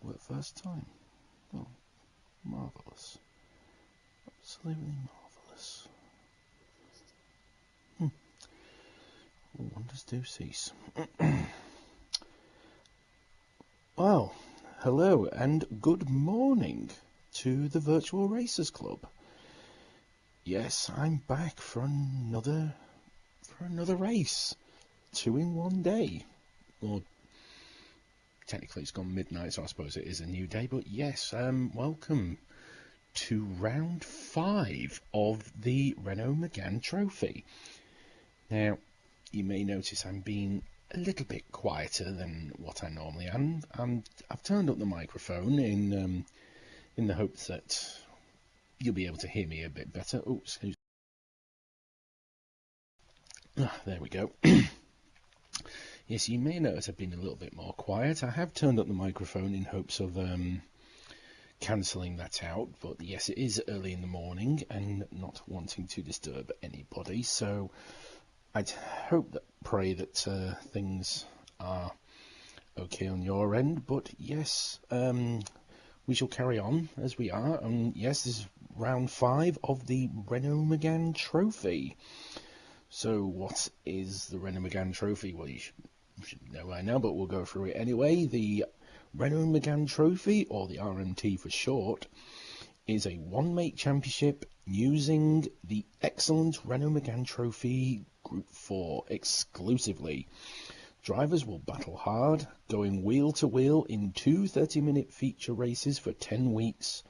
for the first time. Oh, marvellous. Absolutely marvellous. Wonders do cease. Well, hello and good morning to the Virtual Racers Club. Yes, I'm back for another race. 2 in 1 day. Or technically it's gone midnight, so I suppose it is a new day. But yes, welcome to round 5 of the Renault Megane Trophy. Now, you may notice I'm being a little bit quieter than what I normally am. I've turned up the microphone in the hopes that you'll be able to hear me a bit better. Oh, excuse me. There we go. Yes, you may notice I've been a little bit more quiet. I have turned up the microphone in hopes of cancelling that out, but yes, it is early in the morning and not wanting to disturb anybody, so I'd pray that things are okay on your end. But yes, we shall carry on as we are, and yes, this is round 5 of the Renault Megane Trophy. So what is the Renault Megane Trophy? Well, you should know by now, but we'll go through it anyway. The Renault Megane Trophy, or the RMT for short, is a one-make championship using the excellent Renault Megane Trophy Group 4 exclusively. Drivers will battle hard, going wheel to wheel in 2 30-minute feature races for 10 weeks,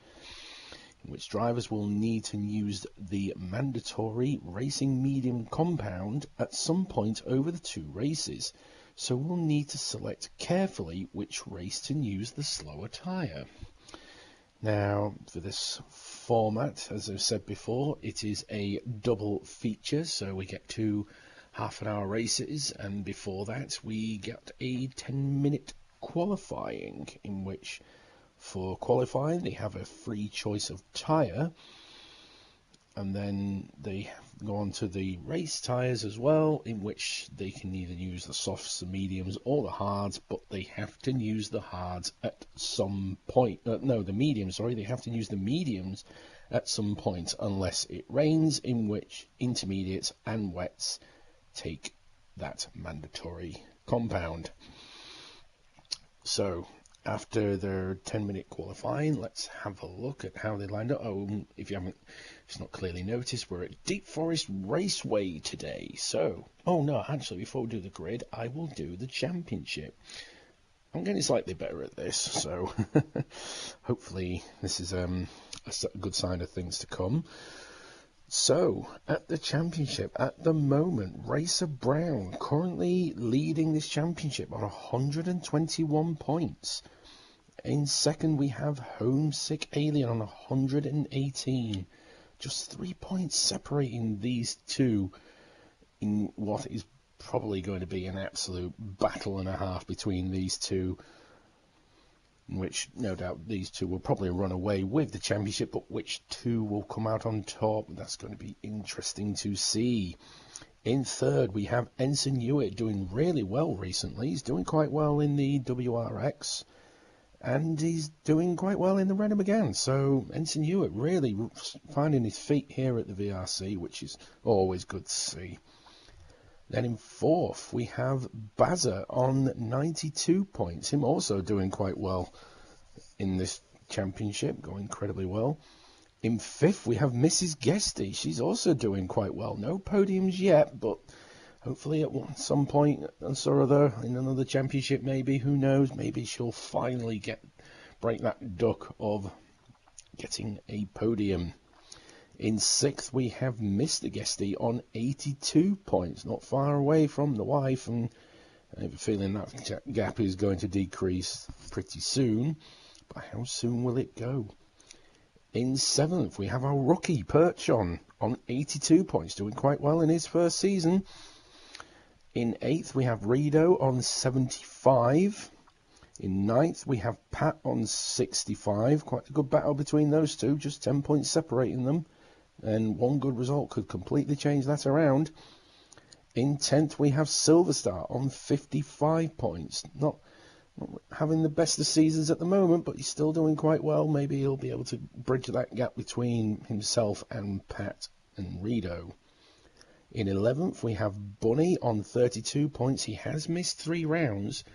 in which drivers will need to use the mandatory racing medium compound at some point over the 2 races, so we'll need to select carefully which race to use the slower tyre. Now, for this format, as I've said before, it is a double feature, so we get 2 half-an-hour races, and before that we get a 10-minute qualifying, in which for qualifying they have a free choice of tyre, and then they go on to the race tyres as well, in which they can either use the softs, the mediums, or the hards, but they have to use the hards at some point. The mediums, sorry, they have to use the mediums at some point, unless it rains, in which intermediates and wets take that mandatory compound. So, after their 10-minute qualifying, let's have a look at how they lined up. Oh, if it's not clearly noticed, we're at Deep Forest Raceway today. So, actually, before we do the grid, I will do the championship. I'm getting slightly better at this, so hopefully this is a good sign of things to come. So, at the championship, at the moment, Racer Brown currently leading this championship on 121 points. In second, we have Homesick Alien on 118. Just 3 points separating these two in what is probably going to be an absolute battle and a half between these two, in which no doubt these two will probably run away with the championship, but which two will come out on top, that's going to be interesting to see. In third, we have Ensign Hewitt doing really well recently. He's doing quite well in the WRX, and he's doing quite well in the Renault Megane. So Ensign Hewitt really finding his feet here at the VRC, which is always good to see. Then in fourth, we have Bazza on 92 points. Him also doing quite well in this championship, going incredibly well. In fifth, we have Mrs. Guesty. She's also doing quite well. No podiums yet, but hopefully at some point or other in another championship, maybe, who knows, maybe she'll finally break that duck of getting a podium. In sixth, we have Mr. Guesty on 82 points, not far away from the wife, and I have a feeling that gap is going to decrease pretty soon. But how soon will it go? In seventh, we have our rookie Perchon on 82 points, doing quite well in his first season. In eighth, we have Rido on 75. In ninth, we have Pat on 65. Quite a good battle between those two, just 10 points separating them. And one good result could completely change that around. In 10th, we have Silverstar on 55 points. Not having the best of seasons at the moment, but he's still doing quite well. Maybe he'll be able to bridge that gap between himself and Pat and Rido. In 11th, we have Bunny on 32 points. He has missed 3 rounds,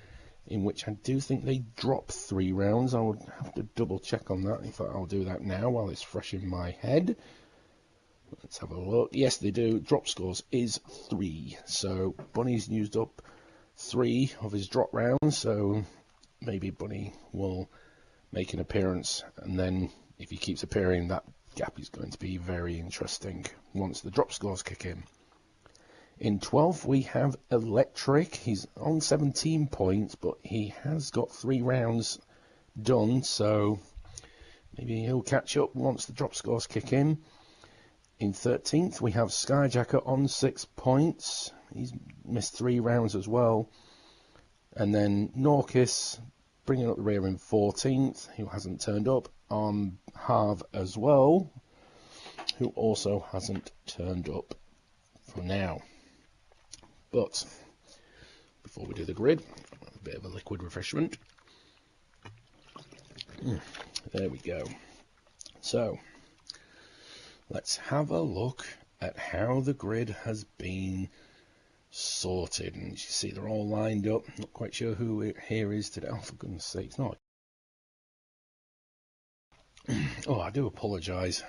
in which I do think they drop 3 rounds. I would have to double check on that. In fact, I'll do that now while it's fresh in my head. Let's have a look. Yes, they do. Drop scores is 3. So Bunny's used up 3 of his drop rounds. So maybe Bunny will make an appearance. And then if he keeps appearing, that gap is going to be very interesting once the drop scores kick in. In 12th, we have Electric. He's on 17 points, but he has got 3 rounds done, so maybe he'll catch up once the drop scores kick in. In 13th, we have Skyjacker on 6 points. He's missed 3 rounds as well. And then Norkis bringing up the rear in 14th, who hasn't turned up, on Harv as well, who also hasn't turned up for now. But before we do the grid, a bit of a liquid refreshment. There we go. So let's have a look at how the grid has been sorted. And as you see, they're all lined up. Not quite sure who here is today. Oh, for goodness sake, it's not. Oh, I do apologise.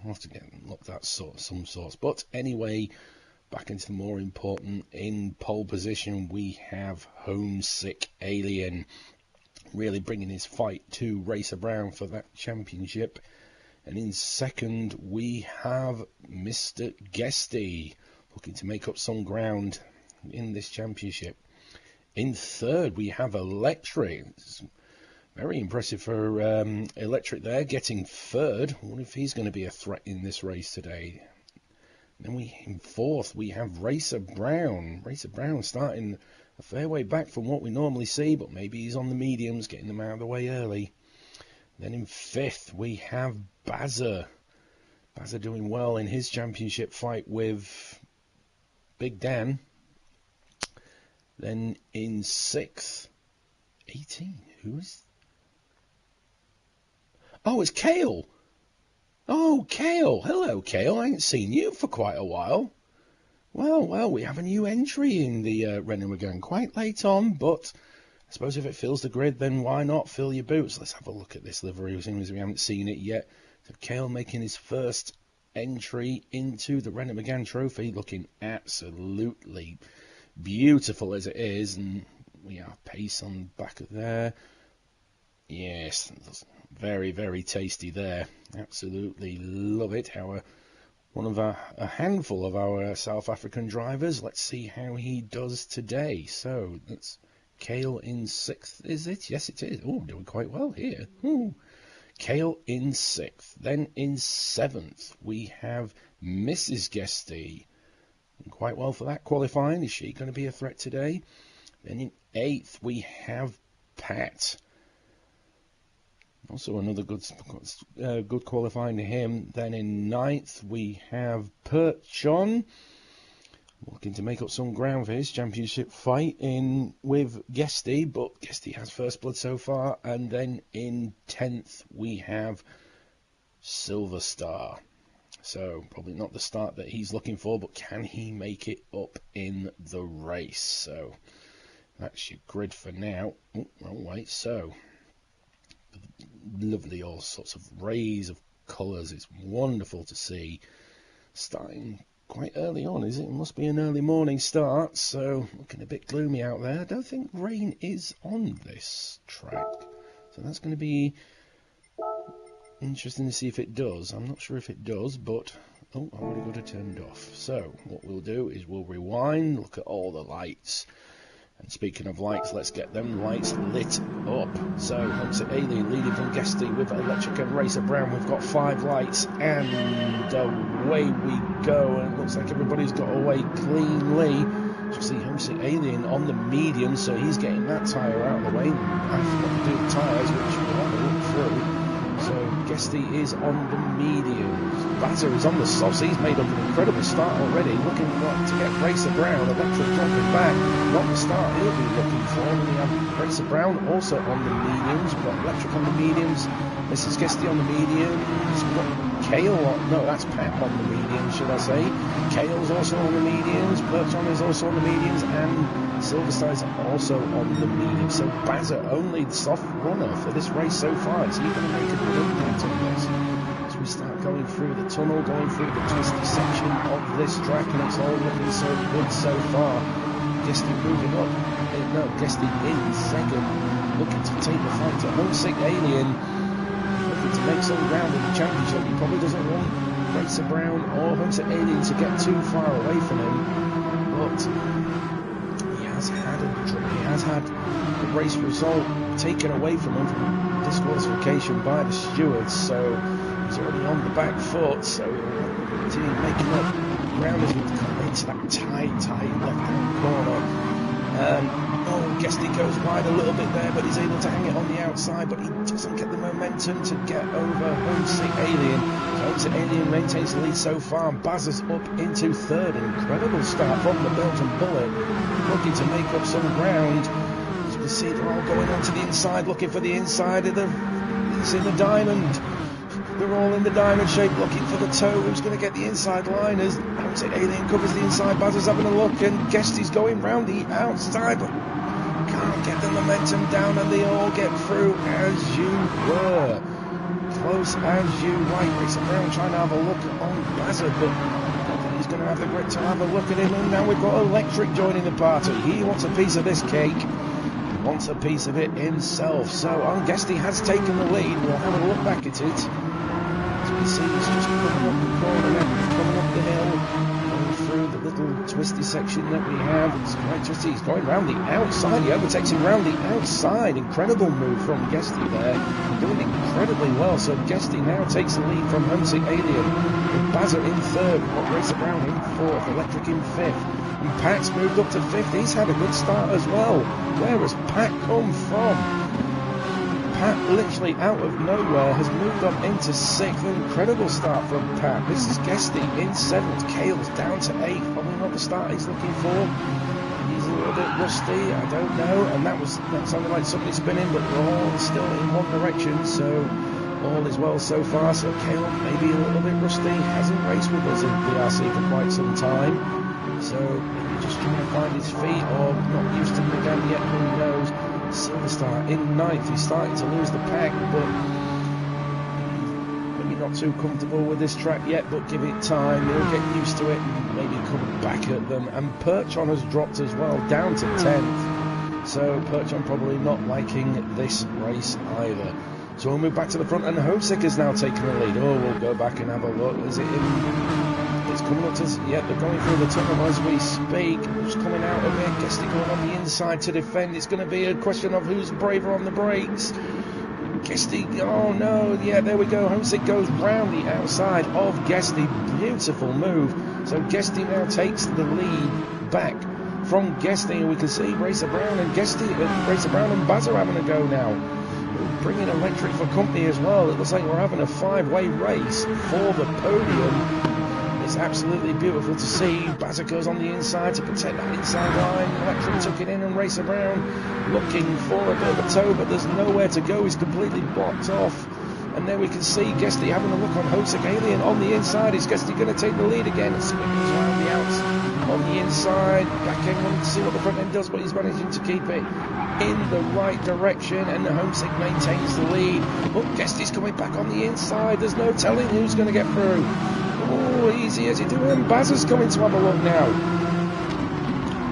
I'll have to get looked at some sorts. But anyway, back into the more important. In pole position, we have Homesick Alien, really bringing his fight to Racer Brown for that championship. And in second, we have Mr. Guesty, looking to make up some ground in this championship. In third, we have Electric. It's very impressive for Electric there, getting third. I wonder if he's going to be a threat in this race today. Then in fourth, we have Racer Brown. Racer Brown starting a fair way back from what we normally see, but maybe he's on the mediums, getting them out of the way early. Then in fifth, we have Bazza. Bazza doing well in his championship fight with Big Dan. Then in sixth, 18, who is... Oh, it's Kale. Oh, Kale. Hello, Kale. I ain't seen you for quite a while. Well, we have a new entry in the Renault Megane. Quite late on, but I suppose if it fills the grid, then why not fill your boots? Let's have a look at this livery, as soon as we haven't seen it yet. So Kale making his first entry into the Renault Megane trophy, looking absolutely beautiful as it is. And we have pace on the back of there. Yes, very, very tasty there. Absolutely love it. A handful of our South African drivers. Let's see how he does today. So that's Kale in sixth, is it? Yes, it is. Oh, doing quite well here. Ooh. Kale in sixth. Then in seventh, we have Mrs. Guesty. Quite well for that qualifying. Is she going to be a threat today? Then in eighth, we have Pat. Also another good qualifying to him. Then in ninth, we have Perchon, looking to make up some ground for his championship fight with Guesty, but Guesty has first blood so far. And then in 10th, we have Silver Star. So probably not the start that he's looking for, but can he make it up in the race? So that's your grid for now. Oh, wrong way. So lovely, all sorts of rays of colours. It's wonderful to see. Starting quite early on, is it? It must be an early morning start, so looking a bit gloomy out there. I don't think rain is on this track, so that's going to be interesting to see if it does. I'm not sure if it does, but oh, I've already got it turned off. So what we'll do is we'll rewind, look at all the lights. And speaking of lights, let's get them lights lit up. So, Homesick Alien leading from Guesty with Electric and Racer Brown. We've got 5 lights, and away we go. And it looks like everybody's got away cleanly. You see Homesick Alien on the medium, so he's getting that tyre out of the way. I forgot to do the tyres, which we'll have a look through. So So Guesty is on the mediums. Bazza is on the softs. He's made up an incredible start already. Looking to get Racer Brown. Electric jumping back. Not the start he'll be looking for. And we have Racer Brown also on the mediums. We've got Electric on the mediums. This is Guesty on the mediums. We've got Kale on, no, that's Pat on the mediums, should I say. Kale's also on the mediums. Perchon is also on the mediums. And Silverside's also on the mediums. So Bazza only the soft runner for this race so far. Is he going to make a good impact on this? As we start going through the tunnel, going through the twisty section of this track, and it's all looking so good so far. Guesty moving up. No, Guesty in second. Looking to take the fight to Homesick Alien. To make some ground in the championship. He probably doesn't want Racer Brown or Homesick Alien to get too far away from him, but he has had the race result taken away from him from disqualification by the stewards, so he's already on the back foot, so he'll continue making up ground as we come into that tight left-hand corner. Guesty goes wide a little bit there, but he's able to hang it on the outside, but he doesn't get the momentum to get over Homesick Alien. So Homesick Alien maintains the lead so far. Bazza's up into third. An incredible start from the Belgian Bullet, looking to make up some ground. As we see, they're all going onto the inside, looking for the inside of it's in the diamond. They're all in the diamond shape, looking for the toe. Who's going to get the inside line? As Homesick Alien covers the inside, Bazza's having a look, and Guesty's going round the outside, but can't get the momentum down, and they all get through as you were. Close as you like. Racer Brown trying to have a look on Bazza, but I don't think he's going to have the grit to have a look at him. And now we've got Electric joining the party. He wants a piece of this cake. He wants a piece of it himself. So Guesty has taken the lead. We'll have a look back at it. As we see, he's just coming up the corner, coming up the hill, going through the little twisty section that we have. It's quite twisty. He's going round the outside. He overtakes him round the outside. Incredible move from Guesty there. Doing incredibly well. So Guesty now takes the lead from Homesick Alien. With Bazza in third. We've got Racer Brown in fourth. Electric in fifth. And Pat's moved up to fifth. He's had a good start as well. Where has Pat come from? Pat, literally out of nowhere, has moved up into sixth. An incredible start from Pat. This is Guesty in seventh. Kale's down to eighth. Probably not the start he's looking for. He's a little bit rusty, I don't know. And that sounded like somebody spinning, but we're all still in one direction, so all is well so far. So Kale maybe a little bit rusty. Hasn't raced with us in BRC for quite some time, so maybe just trying to find his feet, or not used to Megane yet. Who knows? Silver Star in ninth. He's starting to lose the pack, but maybe not too comfortable with this track yet, but give it time. He'll get used to it and maybe come back at them. And Perchon has dropped as well, down to 10th. So Perchon probably not liking this race either. So we'll move back to the front, and Homesick is now taking the lead. Oh, we'll go back and have a look. Is it in? It's coming up to, yeah, they're going through the tunnel as we speak. Who's coming out of it? Guesty going on the inside to defend. It's going to be a question of who's braver on the brakes. Guesty, oh no, yeah, there we go. Homesick goes round the outside of Guesty. Beautiful move. So Guesty now takes the lead back from Guesty, and we can see Racer Brown and Racer Brown and Bazza having a go now. We're bringing Electric for company as well. It looks like we're having a five-way race for the podium. It's absolutely beautiful to see. Bazza goes on the inside to protect that inside line. Electric took it in, and Racer Brown looking for a bit of a toe, but there's nowhere to go. He's completely blocked off. And then we can see Guesty having a look on Homesick Alien on the inside. Is Guesty going to take the lead again? Spins around the outs on the inside. Back end wanting to see what the front end does, but he's managing to keep it in the right direction, and the Homesick maintains the lead. But Guesty's coming back on the inside. There's no telling who's going to get through. Oh, easy as he do, and Bazza's coming to have a look now.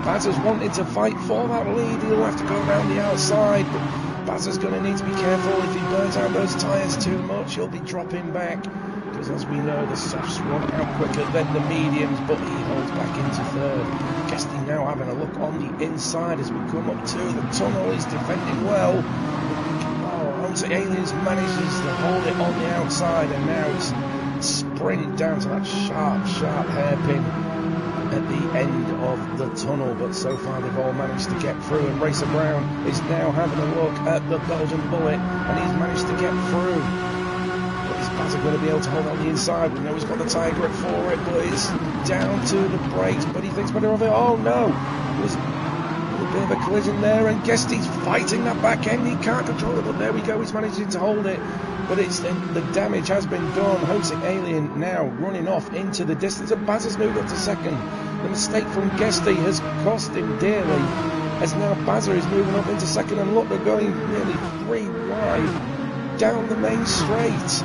Bazza's wanting to fight for that lead. He'll have to go around the outside, but Bazza's going to need to be careful. If he burns out those tyres too much, he'll be dropping back, because as we know, the softs run out quicker than the mediums, but he holds back into third. Guesty now having a look on the inside as we come up to the tunnel. He's defending well. Oh, Homesick Aliens manages to hold it on the outside, and now it's sprint down to that sharp hairpin at the end of the tunnel, but so far they've all managed to get through, and Racer Brown is now having a look at the Belgian Bullet, and he's managed to get through. Bazza going to be able to hold on the inside? We know he's got the tyre grip for it, but it's down to the brakes, but he thinks better of it. Oh no, there's a bit of a collision there, and Guesty's fighting that back end. He can't control it, but there we go, he's managing to hold it. But it's the damage has been done. Homesick Alien now running off into the distance, and Bazza's moved up to second. The mistake from Guesty has cost him dearly, as now Bazza is moving up into second, and look, they're going nearly 3 wide down the main straight.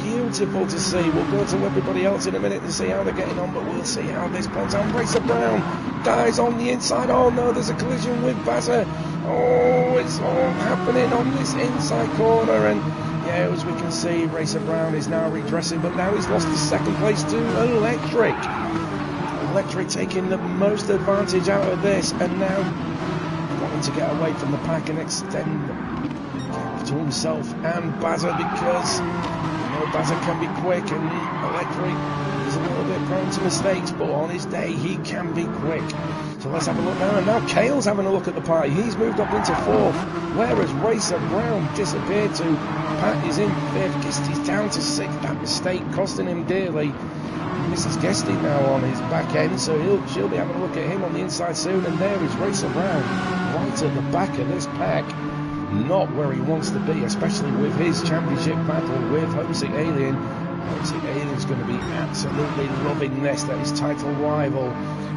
Beautiful to see. We'll go to everybody else in a minute and see how they're getting on, but we'll see how this plays out. Racer Brown dies on the inside. Oh no, there's a collision with Bazza. Oh, it's all happening on this inside corner, and yeah, as we can see, Racer Brown is now redressing, but now he's lost his second place to Electric. Electric taking the most advantage out of this, and now wanting to get away from the pack and extend to himself and Bazza, because Bazza can be quick, and Electric is a little bit prone to mistakes, but on his day he can be quick. So let's have a look now, and now Kale's having a look at the party. He's moved up into 4th, whereas Racer Brown disappeared to Pat is in 5th. Guesty's down to 6th. That mistake costing him dearly. Mrs. Guesty now on his back end, so she'll be having a look at him on the inside soon, and there is Racer Brown right at the back of this pack. Not where he wants to be, especially with his championship battle with Homesick Alien. Homesick Alien's going to be absolutely loving this, that his title rival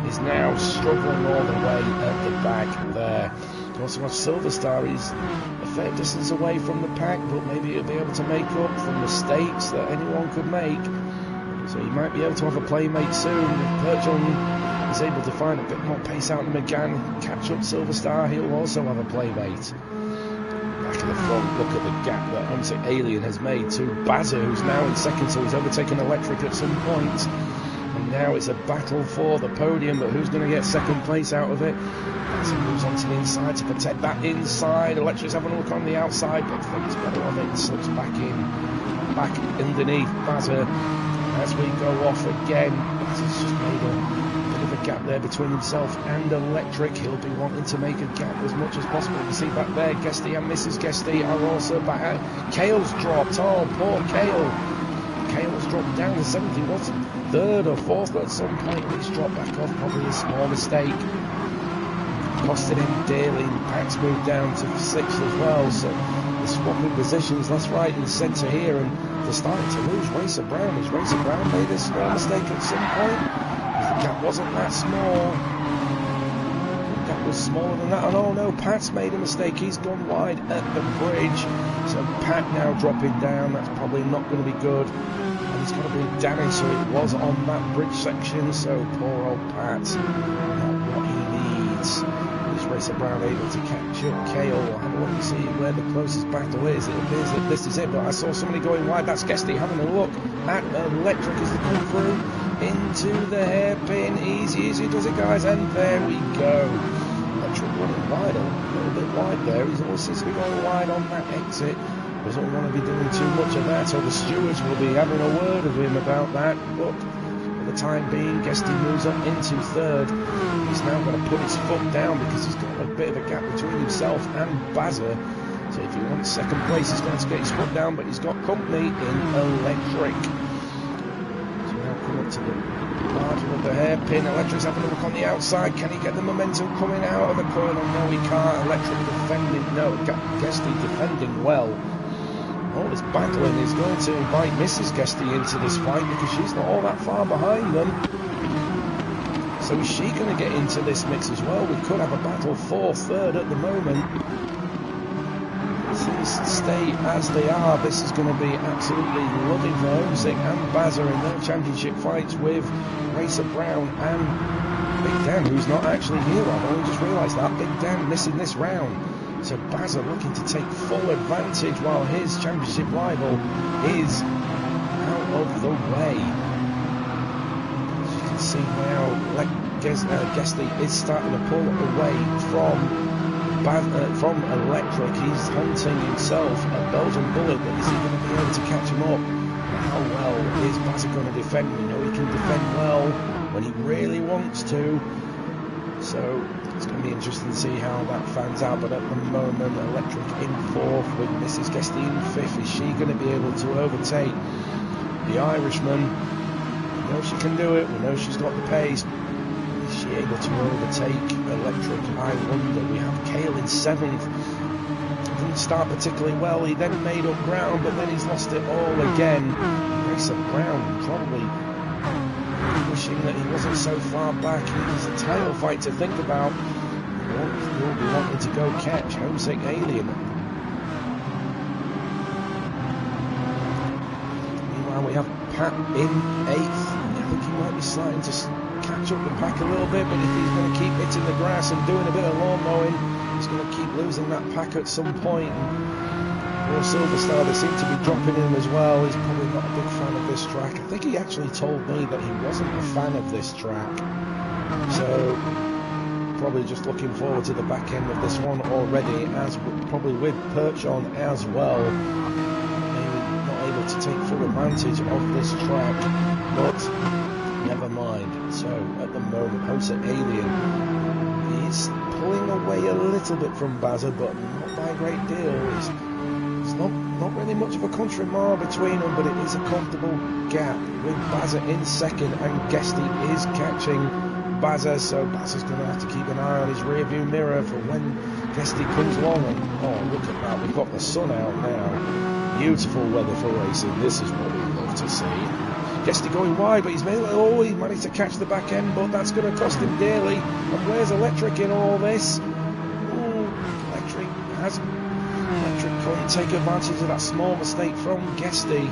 is now struggling all the way at the back there. Also got Silver Star. He's a fair distance away from the pack, but maybe he'll be able to make up for mistakes that anyone could make. So he might be able to have a playmate soon. If Perchon is able to find a bit more pace out in Megane, catch up Silver Star, he'll also have a playmate. Back in the front, look at the gap that Homesick Alien has made to Bazza, who's now in second, so he's overtaken Electric at some point. And now it's a battle for the podium, but who's going to get second place out of it? Bazza moves on to the inside to protect that inside. Electric's having a look on the outside, but thinks better of it, slips back underneath Bazza. As we go off again, Bazza's just made a bit of a gap there between himself and Electric. He'll be wanting to make a gap as much as possible. You see back there, Guesty and Mrs. Guesty are also back. Kale's dropped. Oh, poor Kale. Kale's dropped down to 7th. He was 3rd or 4th, but at some point he's dropped back off. Probably a small mistake. Costed him dearly. Pack's moved down to 6th as well. So they're swapping positions left, right, and centre here, and they're starting to lose Racer Brown. Has Racer Brown made a small mistake at some point? The gap wasn't that small. The gap was smaller than that. And oh no, Pat's made a mistake. He's gone wide at the bridge. So Pat now dropping down. That's probably not going to be good. And he's got a bit of damage, so it was on that bridge section. So poor old Pat, not what he needs. Is Racer Brown able to catch up Kale? Have a look and see where the closest battle is. It appears that this is it, but I saw somebody going wide. That's Guesty having a look at Electric as they come through into the hairpin. Easy does it, guys, and there we go. Electric running wide, a little bit wide there. He always seems to be going wide on that exit. Doesn't want to be doing too much of that, so the stewards will be having a word with him about that. But for the time being, Guesty moves up into 3rd. He's now going to put his foot down because he's got a bit of a gap between himself and Bazza. So if he wants second place, he's going to get his foot down, but he's got company in Electric. So now come up to the margin of the hairpin. Electric's having a look on the outside. Can he get the momentum coming out of the corner? No, he can't. Electric defending. No, Guesty defending well. All this battling is going to invite Mrs. Guesty into this fight because she's not all that far behind them. So is she going to get into this mix as well? We could have a battle for 3rd at the moment. Things stay as they are. This is going to be absolutely lovely for Homesick and Bazza in their championship fights with Racer Brown and Big Dan, who's not actually here. I've only just realised that. Big Dan missing this round. So Bazza looking to take full advantage while his championship rival is out of the way. As you can see now, Guesty is starting to pull away from Electric. He's hunting himself a Belgian bullet, but is he going to be able to catch him up? How well is Bazza going to defend? We know he can defend well when he really wants to. So It's going to be interesting to see how that fans out, but at the moment, Electric in 4th with Mrs. Guesty in 5th. Is she going to be able to overtake the Irishman? We know she can do it, we know she's got the pace. Is she able to overtake Electric? I wonder. We have Cale in 7th. Didn't start particularly well, he then made up ground, but then he's lost it all again. Racer Brown probably wishing that he wasn't so far back. He's a title fight to think about. He'll be wanting to go catch Homesick Alien. Meanwhile, we have Pat in 8th. I think he might be starting to catch up the pack a little bit, but if he's going to keep hitting the grass and doing a bit of lawn mowing, he's going to keep losing that pack at some point. Real Silver Star, they seem to be dropping him as well. He's probably not a big fan of this track. I think he actually told me that he wasn't a fan of this track. So, probably just looking forward to the back end of this one already, as probably with Perch on as well. Maybe not able to take full advantage of this track, but never mind. So, at the moment, Homesick Alien is pulling away a little bit from Bazza, but not by a great deal. It's not really much of a country mile between them, but it is a comfortable gap with Bazza in 2nd, and Guesty is catching Bazza, so Bazza's going to have to keep an eye on his rear view mirror for when Guesty comes along. And oh, look at that, we've got the sun out now. Beautiful weather for racing. This is what we love to see. Guesty going wide, but he managed to catch the back end, but that's going to cost him dearly. And where's Electric in all this? Ooh, Electric couldn't take advantage of that small mistake from Guesty. I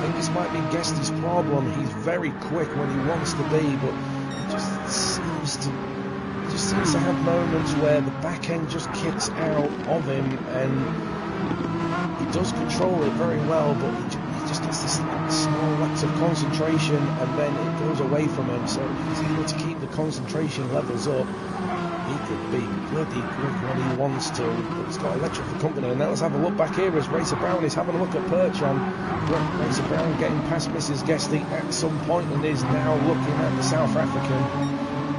think this might be Guesty's problem. He's very quick when he wants to be, but he just seems to have moments where the back end just kicks out of him, and he does control it very well, but he just gets this small lapse of concentration, and then it goes away from him. So if he's able to keep the concentration levels up, he could be bloody quick when he wants to, but he's got Electric for company. And now let's have a look back here as Racer Brown is having a look at Perch on. Racer Brown getting past Mrs. Guesty at some point and is now looking at the South African.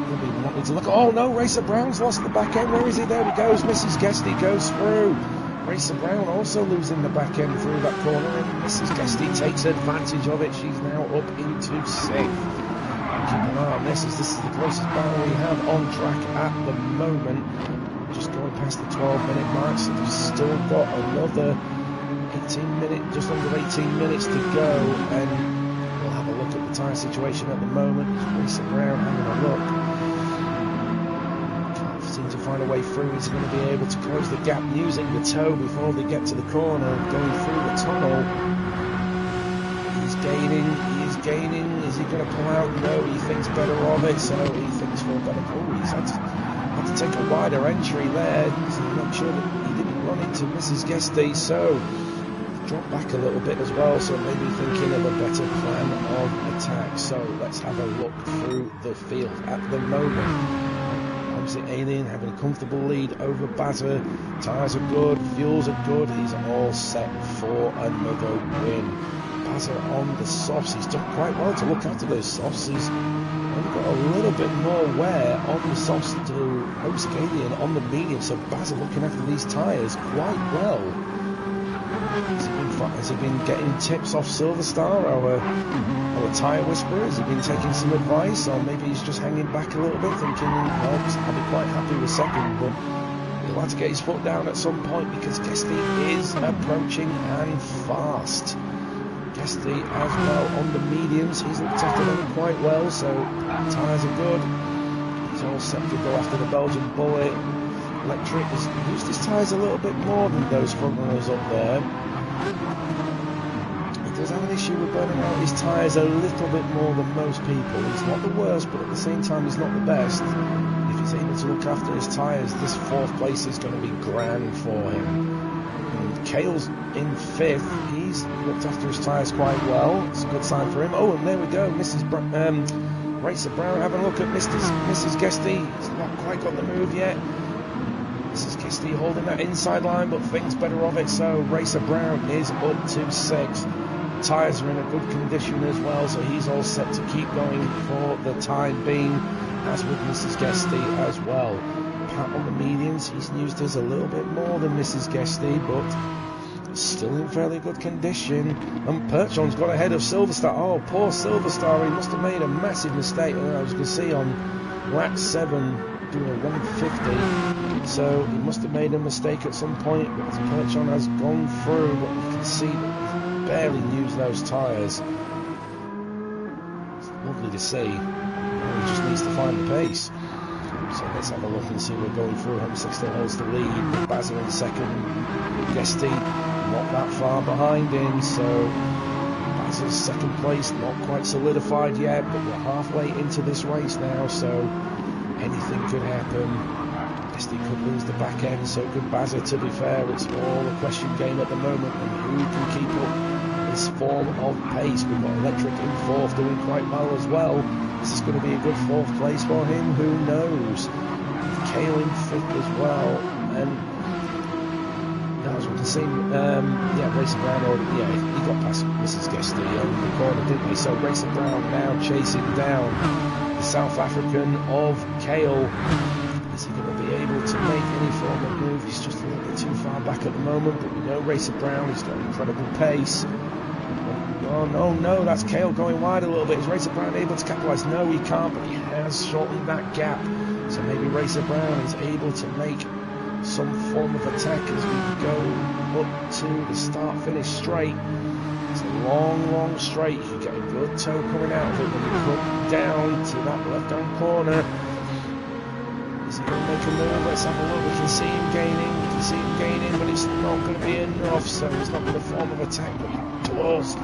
He'll be wanting to look. Oh no, Racer Brown's lost the back end. Where is he? There he goes. Mrs. Guesty goes through. Racer Brown also losing the back end through that corner, and Mrs. Guesty takes advantage of it. She's now up into 6th. Keep an eye on this, as this is the closest battle we have on track at the moment. Just going past the 12-minute mark, so we've still got another 18 minutes, just under 18 minutes to go, and we'll have a look at the tyre situation at the moment. Racer Brown having a look. Can't seem to find a way through. He's going to be able to close the gap using the toe before they get to the corner, going through the tunnel. He's gaining. Is he going to pull out? No, he thinks better of it, so he thinks for a better. Oh, he's had to take a wider entry there to make sure that he didn't run into Mrs. Guesty, so drop back a little bit as well, so maybe thinking of a better plan of attack. So let's have a look through the field at the moment. Homesick Alien having a comfortable lead over Bazza. Tyres are good, fuels are good, he's all set for another win. Bazza on the softs, he's done quite well to look after those softs. He's only got a little bit more wear on the softs to Homesick Alien on the medium, so Bazza looking after these tyres quite well. Has he been getting tips off Silver Star, our tyre whisperer? Has he been taking some advice, or maybe he's just hanging back a little bit thinking, well, I'll be quite happy with 2nd, but he'll have to get his foot down at some point because Guesty is approaching and fast. Guesty as well on the mediums, he's looked after them quite well, so tyres are good. He's all set to go after the Belgian Bullet. Electric has used his tyres a little bit more than those front runners up there. He does have an issue with burning out his tyres a little bit more than most people. He's not the worst, but at the same time he's not the best. If he's able to look after his tyres, this 4th place is going to be grand for him. And Cale's in 5th. He's looked after his tyres quite well. It's a good sign for him. Oh, and there we go. Racer Brown having a look at Mrs. Guesty. He's not quite got the move yet. Mrs. Guesty holding that inside line, but thinks better of it, so Racer Brown is up to 6th. Tyres are in a good condition as well, so he's all set to keep going for the time being. as with Mrs. Guesty as well. Pat on the mediums, he's used his a little bit more than Mrs. Guesty, but still in fairly good condition. And Perchon's got ahead of Silverstar. Oh, poor Silverstar, he must have made a massive mistake. As you can see on lap 7, doing a 150, so he must have made a mistake at some point, but Perchon has gone through, but you can see that he's barely used those tyres. It's lovely to see. He just needs to find the pace. So let's have a look and see. We're going through. Hemsick still holds the lead. Bazza in second. Guesty not that far behind him. So Bazza's second place not quite solidified yet, but we're halfway into this race now. So anything could happen. Guesty could lose the back end. So could Bazza. To be fair, it's all a question game at the moment, and who can keep up this form of pace. We've got Electric in fourth, doing quite well as well. Is this going to be a good fourth place for him? Who knows? Kale in fifth as well, and as we can see, Racer Brown, he got past Mrs. Guesty on the corner, didn't he? So Racer Brown now chasing down the South African of Kale. Is he going to be able to make any form of move? He's just a little bit too far back at the moment, but we know Racer Brown, he's got incredible pace. Oh, no, that's Kale going wide a little bit. Is Racer Brown able to capitalise? No, he can't, but he has shortened that gap. So maybe Racer Brown is able to make some form of attack as we go up to the start-finish straight. It's a long straight. You can get a good toe coming out of it when you come down to that left-hand corner. Is he going to make a move? Let's have a look. We can see him gaining, but it's not going to be enough, so he's not going to form of attack, but he does.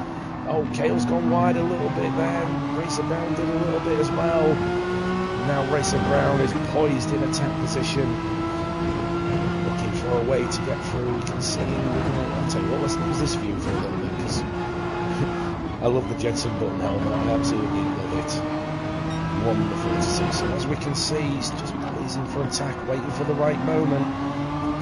Oh, Kale's gone wide a little bit there. Racer Brown did a little bit as well. Now Racer Brown is poised in attack position, looking for a way to get through. You can see him. I'll tell you what, let's use this view for a little bit, because I love the Jensen button helmet. I absolutely love it. Wonderful to see. So as we can see, he's just poising for attack, waiting for the right moment.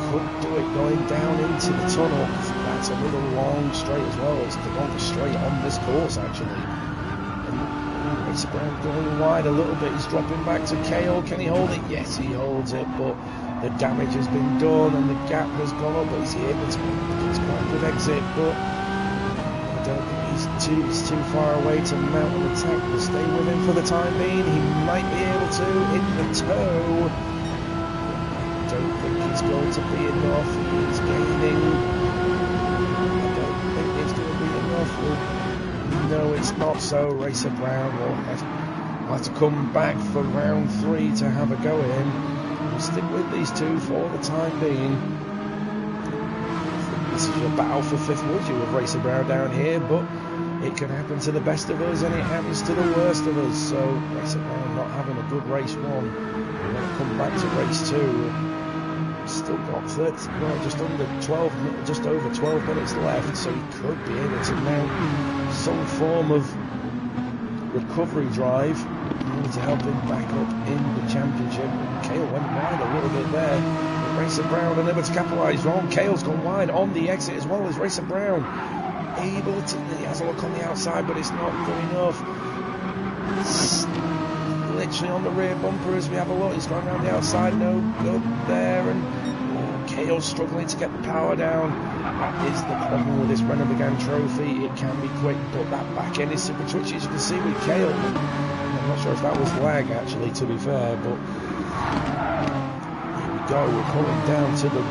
Could do it going down into the tunnel. That's another long straight as well. It's the longest straight on this course, actually. And Racer Brown going wide a little bit. He's dropping back to Kale. Can he hold it? Yes, he holds it, but the damage has been done and the gap has gone up. But he's able to it's quite a good exit, but I don't think he's too far away to mount an attack. We'll stay with him for the time being. He might be able to hit the toe. I don't think it's going to be enough. He's gaining. I don't think it's going to be enough. No, it's not. So Racer Brown will have to come back for round 3 to have a go at him. We'll stick with these two for the time being. This is your battle for 5th, would you, with Racer Brown down here, but it can happen to the best of us and it happens to the worst of us. So Racer Brown not having a good race 1. We're going to come back to race 2. Still got just over 12 minutes left, so he could be able to mount some form of recovery drive in order to help him back up in the championship. Kale went wide a little bit there, but Racer Brown unable to capitalise. Wrong, Kale's gone wide on the exit as well as Racer Brown. Able to, he has a look on the outside, but it's not good enough. Literally on the rear bumper as we have a look. He's gone around the outside, no good there, and Kale's struggling to get the power down. That is the problem with this Renault Megane trophy. It can be quick, but that back end is super twitchy, as you can see with Kale. I'm not sure if that was lag actually, to be fair, but here we go. We're coming down to the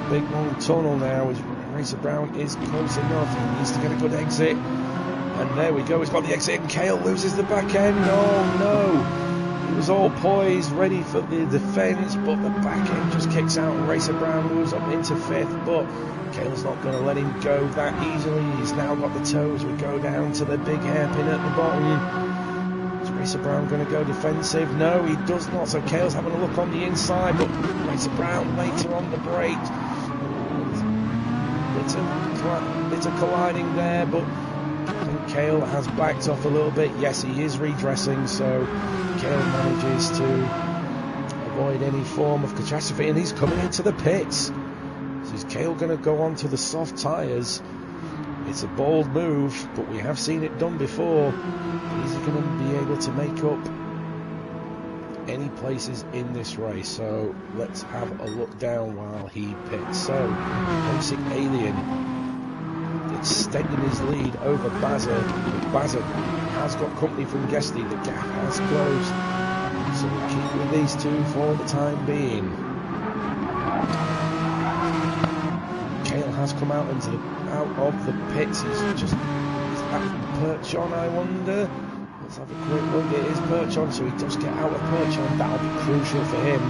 big long tunnel now. As Racer Brown is close enough. He needs to get a good exit. And there we go, he's got the exit, and Kale loses the back end. Oh no! He was all poised, ready for the defence, but the back end just kicks out, and Racer Brown moves up into 5th, but Kale's not going to let him go that easily. He's now got the toes. We go down to the big hairpin at the bottom. Is Racer Brown going to go defensive? No, he does not, so Kale's having a look on the inside, but Racer Brown later on the brake. Bit of colliding there, but I think Kale has backed off a little bit. Yes, he is redressing, so Kale manages to avoid any form of catastrophe, and he's coming into the pits. So is Kale going to go on to the soft tyres? It's a bold move, but we have seen it done before. Is he going to be able to make up any places in this race. So let's have a look down while he pits. So Basic Alien extending his lead over Bazza. Bazza has got company from Guesty. The gap has closed. So we'll keep with these two for the time being. Cale has come out of the pits. Is that Perchon, I wonder? Let's have a quick look. It is Perchon, so he does get out of Perchon. That'll be crucial for him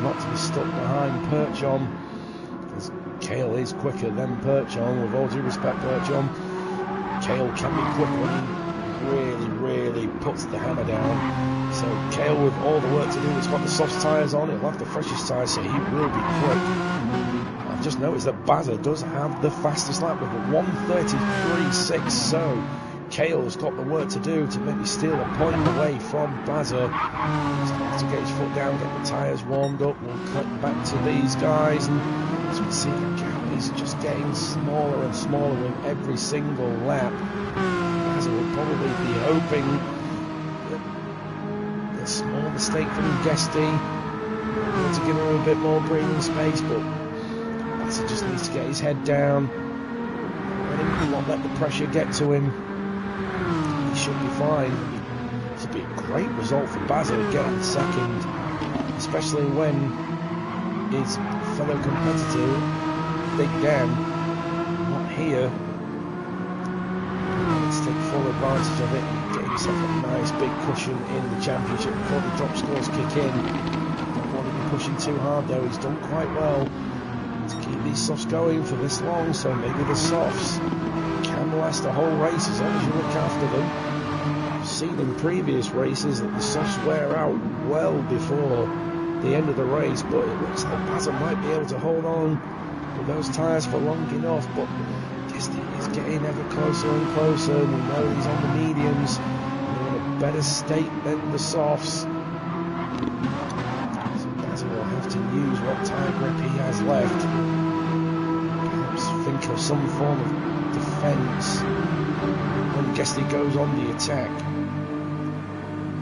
not to be stuck behind Perchon, because Cale is quicker than Perchon. With all due respect, Perchon, Cale can be quick when he really puts the hammer down. So Cale, with all the work to do, he's got the soft tyres on, he'll have the freshest tyres, so he will be quick. I've just noticed that Bazza does have the fastest lap with a 1:33.6, so Cale's got the work to do to maybe steal a point away from Bazza. He's going to have to get his foot down, get the tyres warmed up. We'll cut back to these guys, and as we see, the gap is just getting smaller and smaller with every single lap. Bazza will probably be hoping that a small mistake from Guesty to give him a bit more breathing space, but Bazza just needs to get his head down, not let the pressure get to him. He should be fine. This would be a great result for Bazza getting second, especially when his fellow competitor, Big Dan, not here. Let's take full advantage of it and get himself a nice big cushion in the championship before the drop scores kick in. Don't want to be pushing too hard though. He's done quite well to keep these softs going for this long, so maybe the softs can last a whole race as long as you look after them. I've seen in previous races that the softs wear out well before the end of the race, but it looks like Bazza might be able to hold on with those tyres for long enough, but Guesty is getting ever closer and closer. We know he's on the mediums, they're in a better state than the softs. So Bazza will have to use what tyre grip he has left. Perhaps think of some form of defence when Guesty goes on the attack.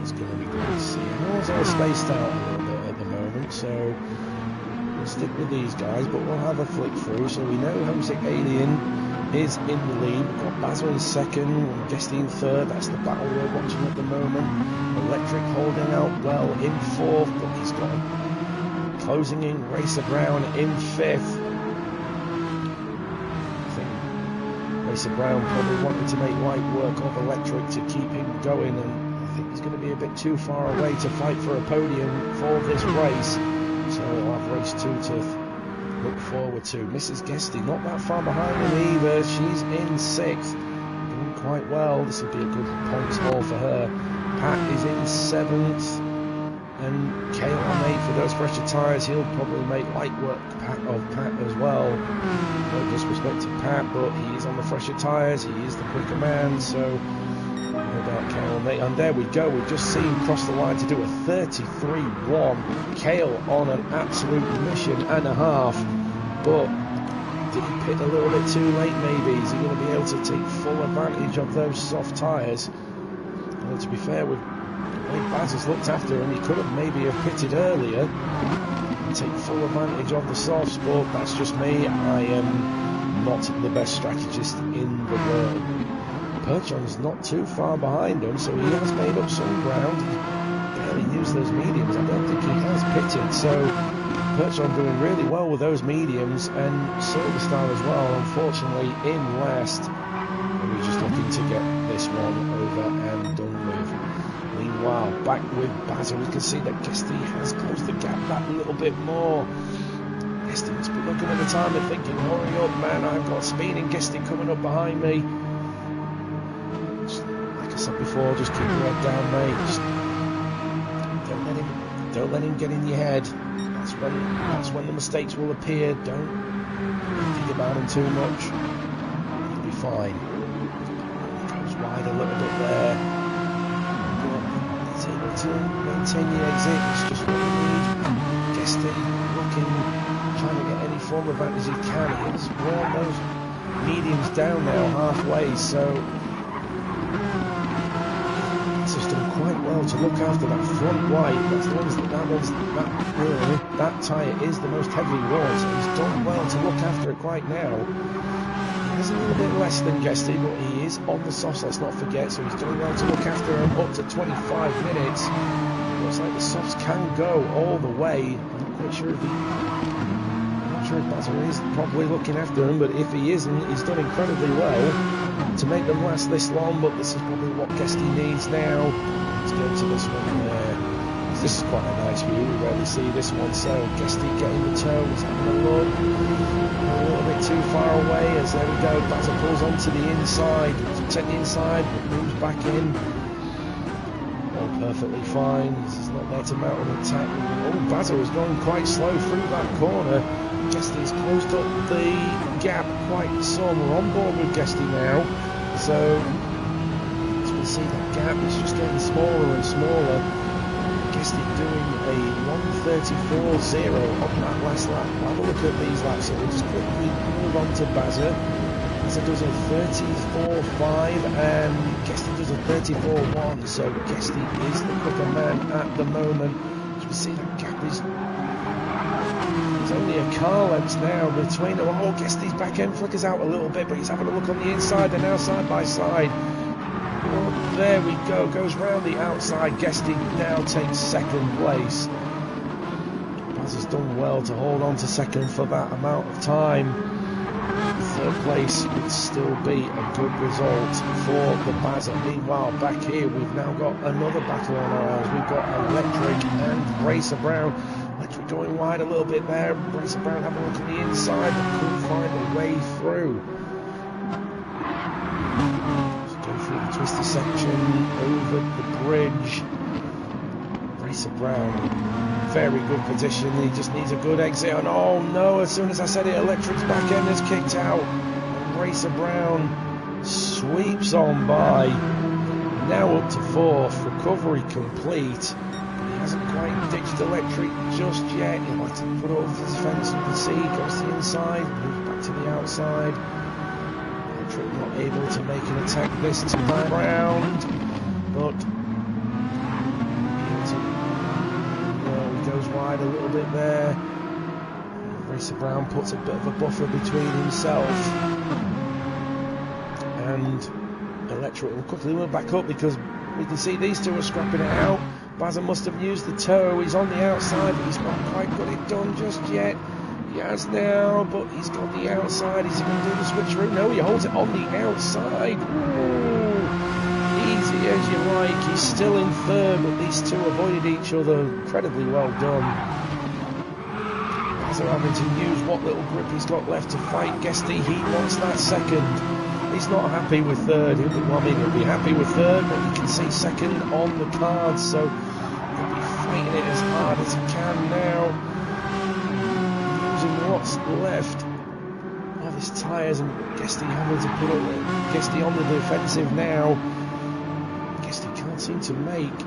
It's going to be great to see. How's all spaced out a little bit at the moment, so we'll stick with these guys, but we'll have a flick through. So we know Homesick Alien is in the lead. We've got Bazza in second, and Guesty in third. That's the battle we're watching at the moment. Electric holding out well in fourth, but he's got closing in Racer Brown in fifth. Racer Brown probably wanted to make light work of Electric to keep him going, and I think he's going to be a bit too far away to fight for a podium for this race, so we'll have race 2 to look forward to. Mrs. Guesty not that far behind him either. She's in 6th, doing quite well. This will be a good points haul for her. Pat is in 7th, and Cale on 8th. For those fresher tyres, he'll probably make light work of Pat as well. No disrespect to Pat, but he is on the fresher tyres, he is the quicker man, so no doubt Cale on 8. And there we go, we've just seen cross the line to do a 33.1. Cale on an absolute mission and a half, but did he pit a little bit too late maybe? Is he going to be able to take full advantage of those soft tyres? Well, to be fair, with the way Bazza's looked after him, he could have maybe have pitted earlier and take full advantage of the softs, but that's just me. I am not the best strategist in the world. Perchon's not too far behind him, so he has made up some ground. He's barely used those mediums. I don't think he has pitted, so Perchon doing really well with those mediums, and Silverstar as well, unfortunately in last. And we're just looking to get this one over and done with. Meanwhile, back with Bazza, we can see that Guesty has closed the gap that little bit more. Guesty must be looking at the time and thinking, hurry up man, I've got Speeding Guesty coming up behind me. Just, like I said before, just keep your head down mate. Just don't let him get in your head. That's when the mistakes will appear. Don't think about him too much. You'll be fine. He goes wide a little bit there. He's able to maintain the exit. It's just what we need. Guesty looking, trying to get any form of advantage he can. He's worn those mediums down now halfway, so he's just done quite well well to look after that front white. That tyre is the most heavily worn, so he's done well to look after it quite now. He has a little bit less than Guesty, but he is on the softs, let's not forget, so he's done well to look after him up to 25 minutes. Looks like the softs can go all the way. I'm not quite sure if Basil is probably looking after him, but if he isn't, he's done incredibly well to make them last this long, but this is probably what Guesty needs now. Let's go to this one there. This is quite a nice view, we rarely see this one, so Guesty getting the toe, he's having a look, a little bit too far away, as there we go, Basil pulls onto the inside, take the inside, but moves back in. All perfectly fine, this is not there to mount an attack. Oh, Basil has gone quite slow through that corner. Guesty's closed up the gap quite some. We're on board with Guesty now, so as we see that gap is just getting smaller and smaller. Guesty doing a 1:34.0 on that last lap. Have a look at these laps, so we'll just quickly move on to Basil. Basil does a 34.5 and Guesty does a 34.1, so Guesty is the quicker man at the moment. As we see that gap is only a car length now between them. Oh, Guesty's back end flickers out a little bit, but he's having a look on the inside. They're now side by side. Oh, there we go, goes round the outside. Guesty now takes second place. Baz has done well to hold on to second for that amount of time. Third place would still be a good result for the Baz. Meanwhile, back here we've now got another battle on our hands. We've got Electric and Racer Brown. Electric going wide a little bit there. Racer Brown having a look at the inside, but couldn't find a way through. Let's go through the twisty section, over the bridge. Racer Brown, very good position. He just needs a good exit. And oh no, as soon as I said it, Electric's back end has kicked out. And Racer Brown sweeps on by. Now up to fourth, recovery complete. Hasn't quite ditched Electric just yet. He'll have to put over his fence. You can see he goes to the inside, moves back to the outside. Electric not able to make an attack this time round, but he goes wide a little bit there. Racer Brown puts a bit of a buffer between himself and Electric will quickly move back up because we can see these two are scrapping it out. Basil must have used the toe, he's on the outside, but he's not quite got it done just yet. He has now, but he's got the outside. Is he going to do the switcheroo? No, he holds it on the outside. Ooh, easy as you like. He's still in third, but these two avoided each other. Incredibly well done. Basil having to use what little grip he's got left to fight Guesty. He wants that second. He's not happy with third. He'll be happy with third, but you can see second on the cards, so he'll be fighting it as hard as he can now. Using what's left of his tyres, and Guesty having to put up Guesty on the defensive now. Guesty can't seem to make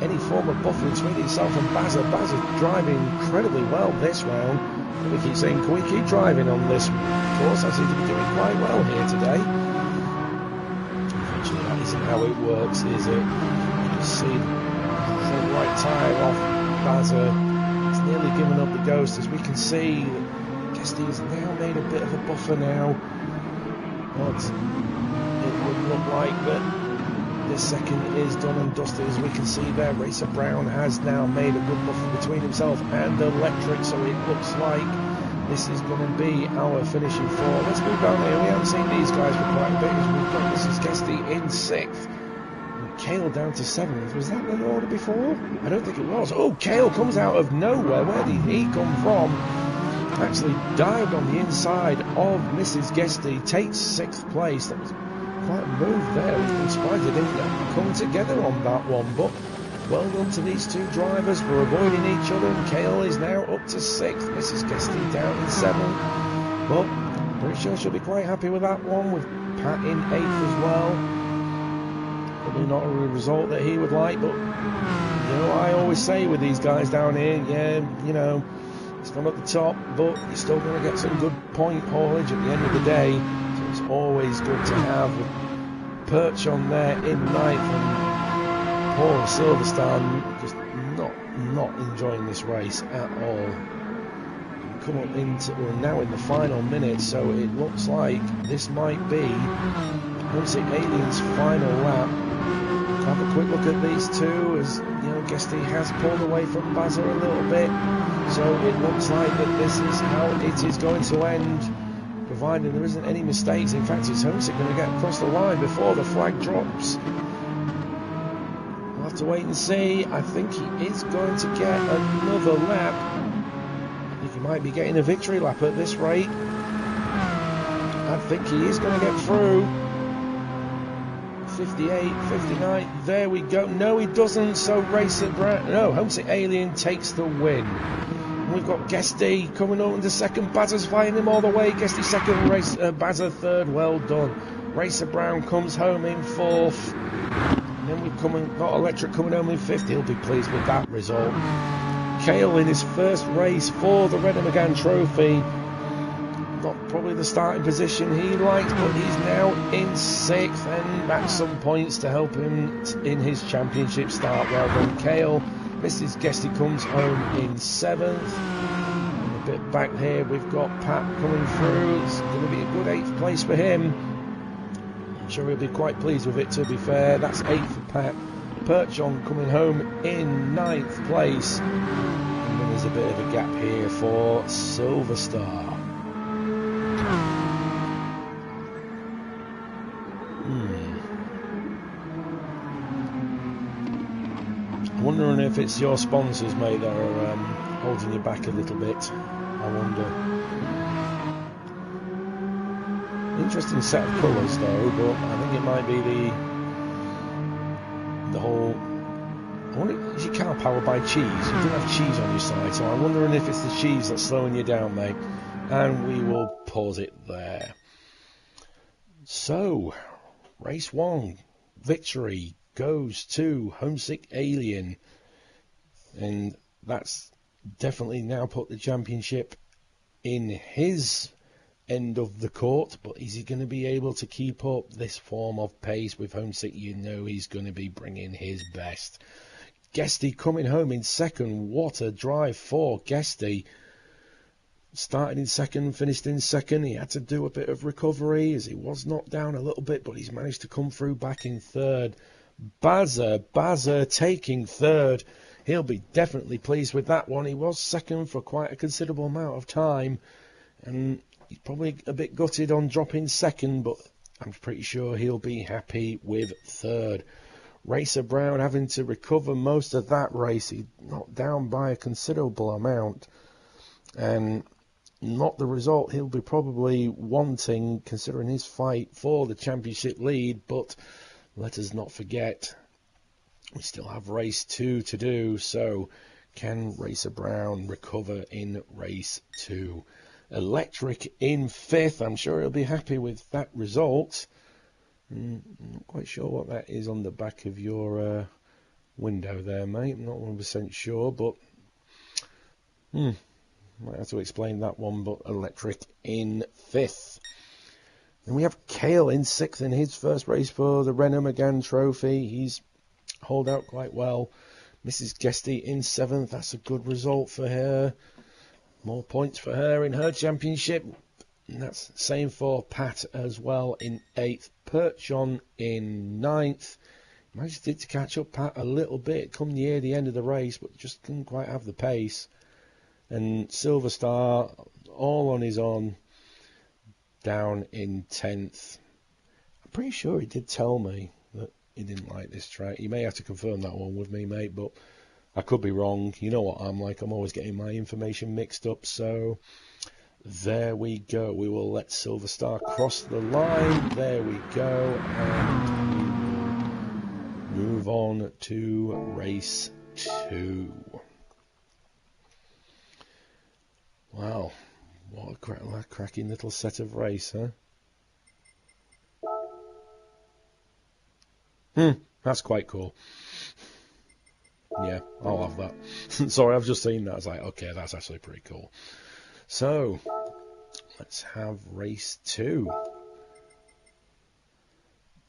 any form of buffer between himself and Basil. Basil driving incredibly well this round. We keep saying, can we keep driving on this course? I seem to be doing quite well here today. Unfortunately, that isn't how it works, is it? You can see the right tyre off Basil. It's nearly given up the ghost, as we can see. Guesty has now made a bit of a buffer now. But it would look like that this second is done and dusted, as we can see there. Racer Brown has now made a good buffer between himself and Electric, so it looks like this is going to be our finishing four. Let's move down here. We haven't seen these guys for quite a bit, as we've got Mrs. Guesty in 6th and Cale down to 7th. Was that the order before? I don't think it was. Oh, Cale comes out of nowhere. Where did he come from? Actually dived on the inside of Mrs. Guesty, takes 6th place. That was quite a move there. I'm surprised they didn't come together on that one, but well done to these two drivers for avoiding each other. And Cale is now up to 6th, Mrs. Guesty down in 7th, but pretty sure she'll be quite happy with that one, with Pat in 8th as well. Probably not a result that he would like, but you know, I always say with these guys down here, yeah, you know, it's not at the top, but you're still going to get some good point haulage at the end of the day. It's always good to have perch on there in ninth, and Paul Silverstone just not enjoying this race at all. Come up into, we're now in the final minute, so it looks like this might be Homesick Alien's final lap. Have a quick look at these two, as you know, Guesty has pulled away from Bazza a little bit, so it looks like that this is how it is going to end, providing there isn't any mistakes. In fact, it's Homesick going to get across the line before the flag drops. We'll have to wait and see. I think he is going to get another lap. I think he might be getting a victory lap at this rate. I think he is going to get through. 58, 59, there we go. No, he doesn't, so Racer Brown, no, Homesick Alien takes the win. We've got Guesty coming on into second, Bazza's fighting him all the way, Guesty second, Bazza third, well done. Racer Brown comes home in fourth, and then we've got Electric coming home in fifth. He'll be pleased with that result. Cale in his first race for the Renault Megane Trophy. Not probably the starting position he liked, but he's now in sixth, and back some points to help him in his championship start. Well done, Cale. Mrs. Guesty comes home in seventh. And a bit back here, we've got Pat coming through. It's going to be a good eighth place for him. I'm sure he'll be quite pleased with it, to be fair. That's eighth for Pat. Perchon coming home in ninth place. And then there's a bit of a gap here for Silverstar. Wondering if it's your sponsors, mate, that are holding you back a little bit. I wonder. Interesting set of colours, though, but I think it might be the whole. I wonder, is your car powered by cheese? You don't have cheese on your side, so I'm wondering if it's the cheese that's slowing you down, mate. And we will pause it there. So, race one, victory goes to Homesick Alien, and that's definitely now put the championship in his end of the court. But is he going to be able to keep up this form of pace with Homesick? You know he's going to be bringing his best. Guesty coming home in second. What a drive for Guesty. Started in second, finished in second. He had to do a bit of recovery as he was knocked down a little bit, but he's managed to come through back in third. Bazza taking third. He'll be definitely pleased with that one. He was second for quite a considerable amount of time, and he's probably a bit gutted on dropping second, but I'm pretty sure he'll be happy with third. Racer Brown having to recover most of that race. He knocked down by a considerable amount, and not the result he'll be probably wanting, considering his fight for the championship lead. But let us not forget, we still have race 2 to do, so can Racer Brown recover in race 2? Electric in 5th, I'm sure he'll be happy with that result. I'm not quite sure what that is on the back of your window there, mate. I'm not 100% sure, but might have to explain that one. But Electric in 5th. And we have Cale in 6th in his first race for the Renault Megane Trophy. He's hauled out quite well. Mrs. Guesty in 7th. That's a good result for her. More points for her in her championship. And that's the same for Pat as well in 8th. Perchon in 9th. Managed to catch up Pat a little bit come near the end of the race, but just couldn't quite have the pace. And Silverstar all on his own, down in 10th. I'm pretty sure he did tell me that he didn't like this track. You may have to confirm that one with me, mate, but I could be wrong. You know what I'm like. I'm always getting my information mixed up. So there we go. We will let Silverstar cross the line. There we go. And we move on to race 2. Wow. What a cracking little set of race, huh? That's quite cool. Yeah, I'll have that. Sorry, I've just seen that. I was like, okay, that's actually pretty cool. So, let's have race 2.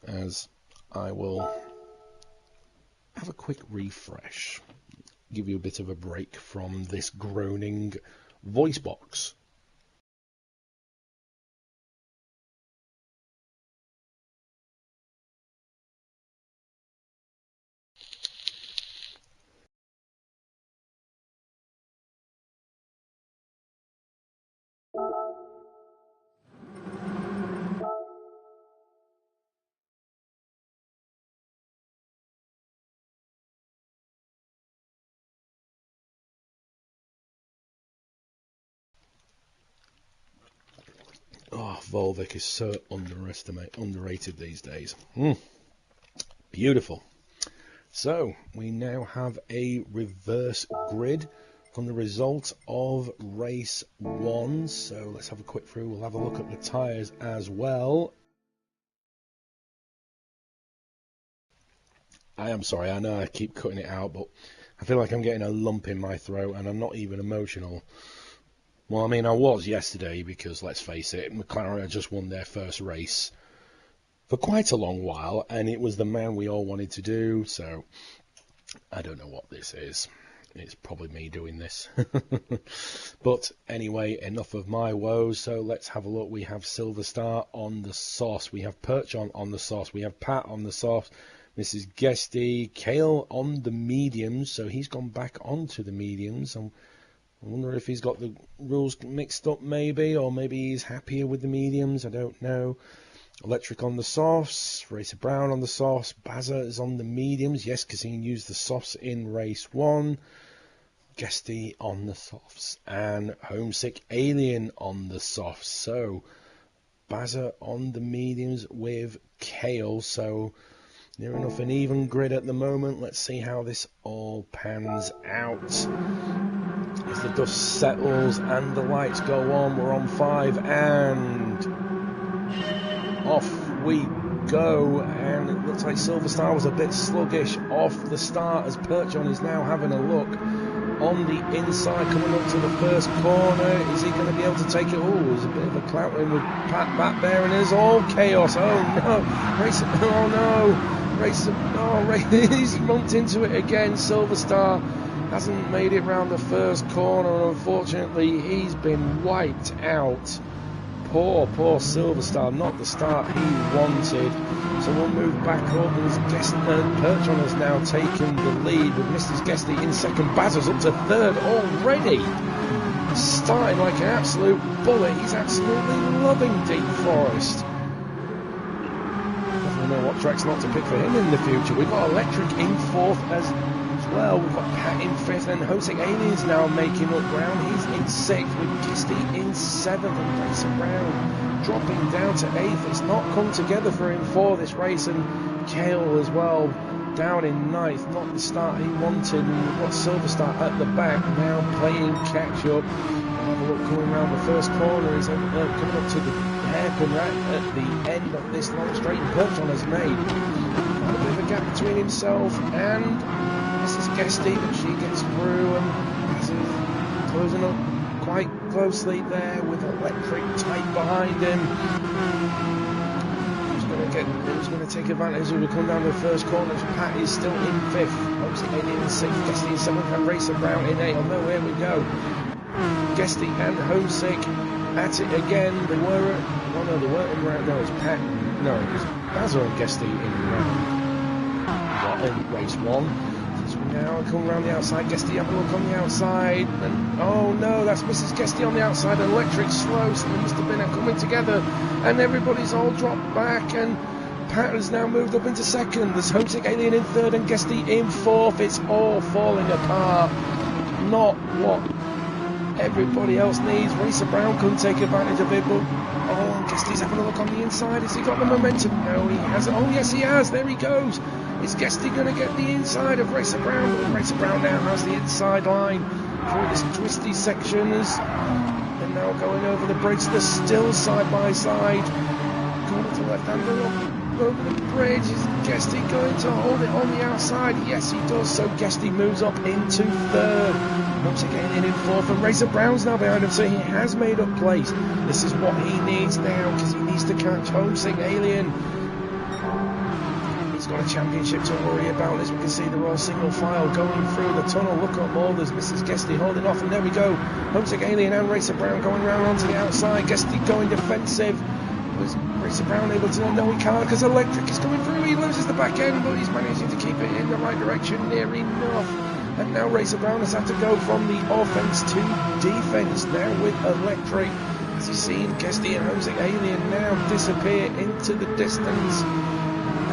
as I will have a quick refresh, give you a bit of a break from this groaning voice box. Oh, Volvic is so underrated these days. Beautiful. So, we now have a reverse grid from the result of race 1. So, let's have a quick through. We'll have a look at the tyres as well. I am sorry, I know I keep cutting it out, but I feel like I'm getting a lump in my throat and I'm not even emotional. Well, I mean, I was yesterday because, let's face it, McLaren had just won their first race for quite a long while, and it was the man we all wanted to do, so I don't know what this is. It's probably me doing this. But anyway, enough of my woes, so let's have a look. We have Silver Star on the sauce, we have Perch on the sauce, we have Pat on the sauce, Mrs. Guesty, Kale on the mediums, so he's gone back onto the mediums. I wonder if he's got the rules mixed up maybe, or maybe he's happier with the mediums, I don't know. Electric on the softs, Racer Brown on the softs, Bazza is on the mediums, yes, because he used the softs in race 1. Guesty on the softs, and Homesick Alien on the softs. So, Bazza on the mediums with Kale, so near enough an even grid at the moment. Let's see how this all pans out. As the dust settles and the lights go on, we're on 5 and off we go. And it looks like Silver Star was a bit sluggish off the start, as Perchon is now having a look on the inside coming up to the first corner. Is he going to be able to take it? Oh, there's a bit of a clout-in with Pat back there, and there's all chaos. Oh no, race! Oh no, race! Oh, he's bumped into it again. Silver Star hasn't made it round the first corner, and unfortunately he's been wiped out. Poor Silver Star, not the start he wanted. So we'll move back up, and Perchon has now taken the lead with Mrs. Guesty in second. Bazza's up to third already, starting like an absolute bullet. He's absolutely loving Deep Forest. I don't know what tracks not to pick for him in the future. We've got Electric in 4th as well. We've got Pat in 5th, and Hosek Alien's now making up ground. He's in 6th with Guesty in 7th, and Racer Brown dropping down to 8th. It's not come together for him for this race, and Kale as well down in 9th. Not the start he wanted, and we've got Silver Star at the back now playing catch up. Have a look coming around the first corner. He's coming up to the hairpin right at the end of this long straight. Perchon has made a bit of a gap between himself and Mrs. Guesty, but she gets through, and is closing up quite closely there with Electric tight behind him. Who's going to take advantage as we come down to the first corner? Pat is still in 5th, Homesick Alien in 6th, Guesty in 7th, and Racer Brown in 8th. Oh no, here we go. Guesty and Homesick at it again. They weren't in round. No, it's Pat. No, it was Bazza and Guesty in race 1. So now come around the outside. Guesty have a look on the outside, and oh no, that's Mrs. Guesty on the outside. Electric slow, so they must have been coming together, and everybody's all dropped back, and Pat has now moved up into 2nd. There's Homesick Alien in 3rd and Guesty in 4th. It's all falling apart. Not what everybody else needs. Racer Brown couldn't take advantage of it, but Guesty's having a look on the inside. Has he got the momentum? No, he hasn't. Oh yes, he has. There he goes. Is Guesty going to get the inside of Racer Brown? But Racer Brown now has the inside line through this twisty section. They're now going over the bridge. They're still side by side. Going to the left hand, over the bridge. Is Guesty going to hold it on the outside? Yes, he does. So Guesty moves up into 3rd. Once again in 4th, and Racer Brown's now behind him, so he has made up place. This is what he needs now, because he needs to catch Homesick Alien. He's got a championship to worry about. As we can see, they're all single file going through the tunnel. Look up more. There's Mrs. Guesty holding off, and there we go. Homesick Alien and Racer Brown going round onto the outside. Guesty going defensive. Was Racer Brown able to? No, he can't, because Electric is coming through. He loses the back end, but he's managing to keep it in the right direction near enough. And now Racer Brown has had to go from the offense to defense now with Electric. As you've seen, Guesty and Homesick Alien now disappear into the distance.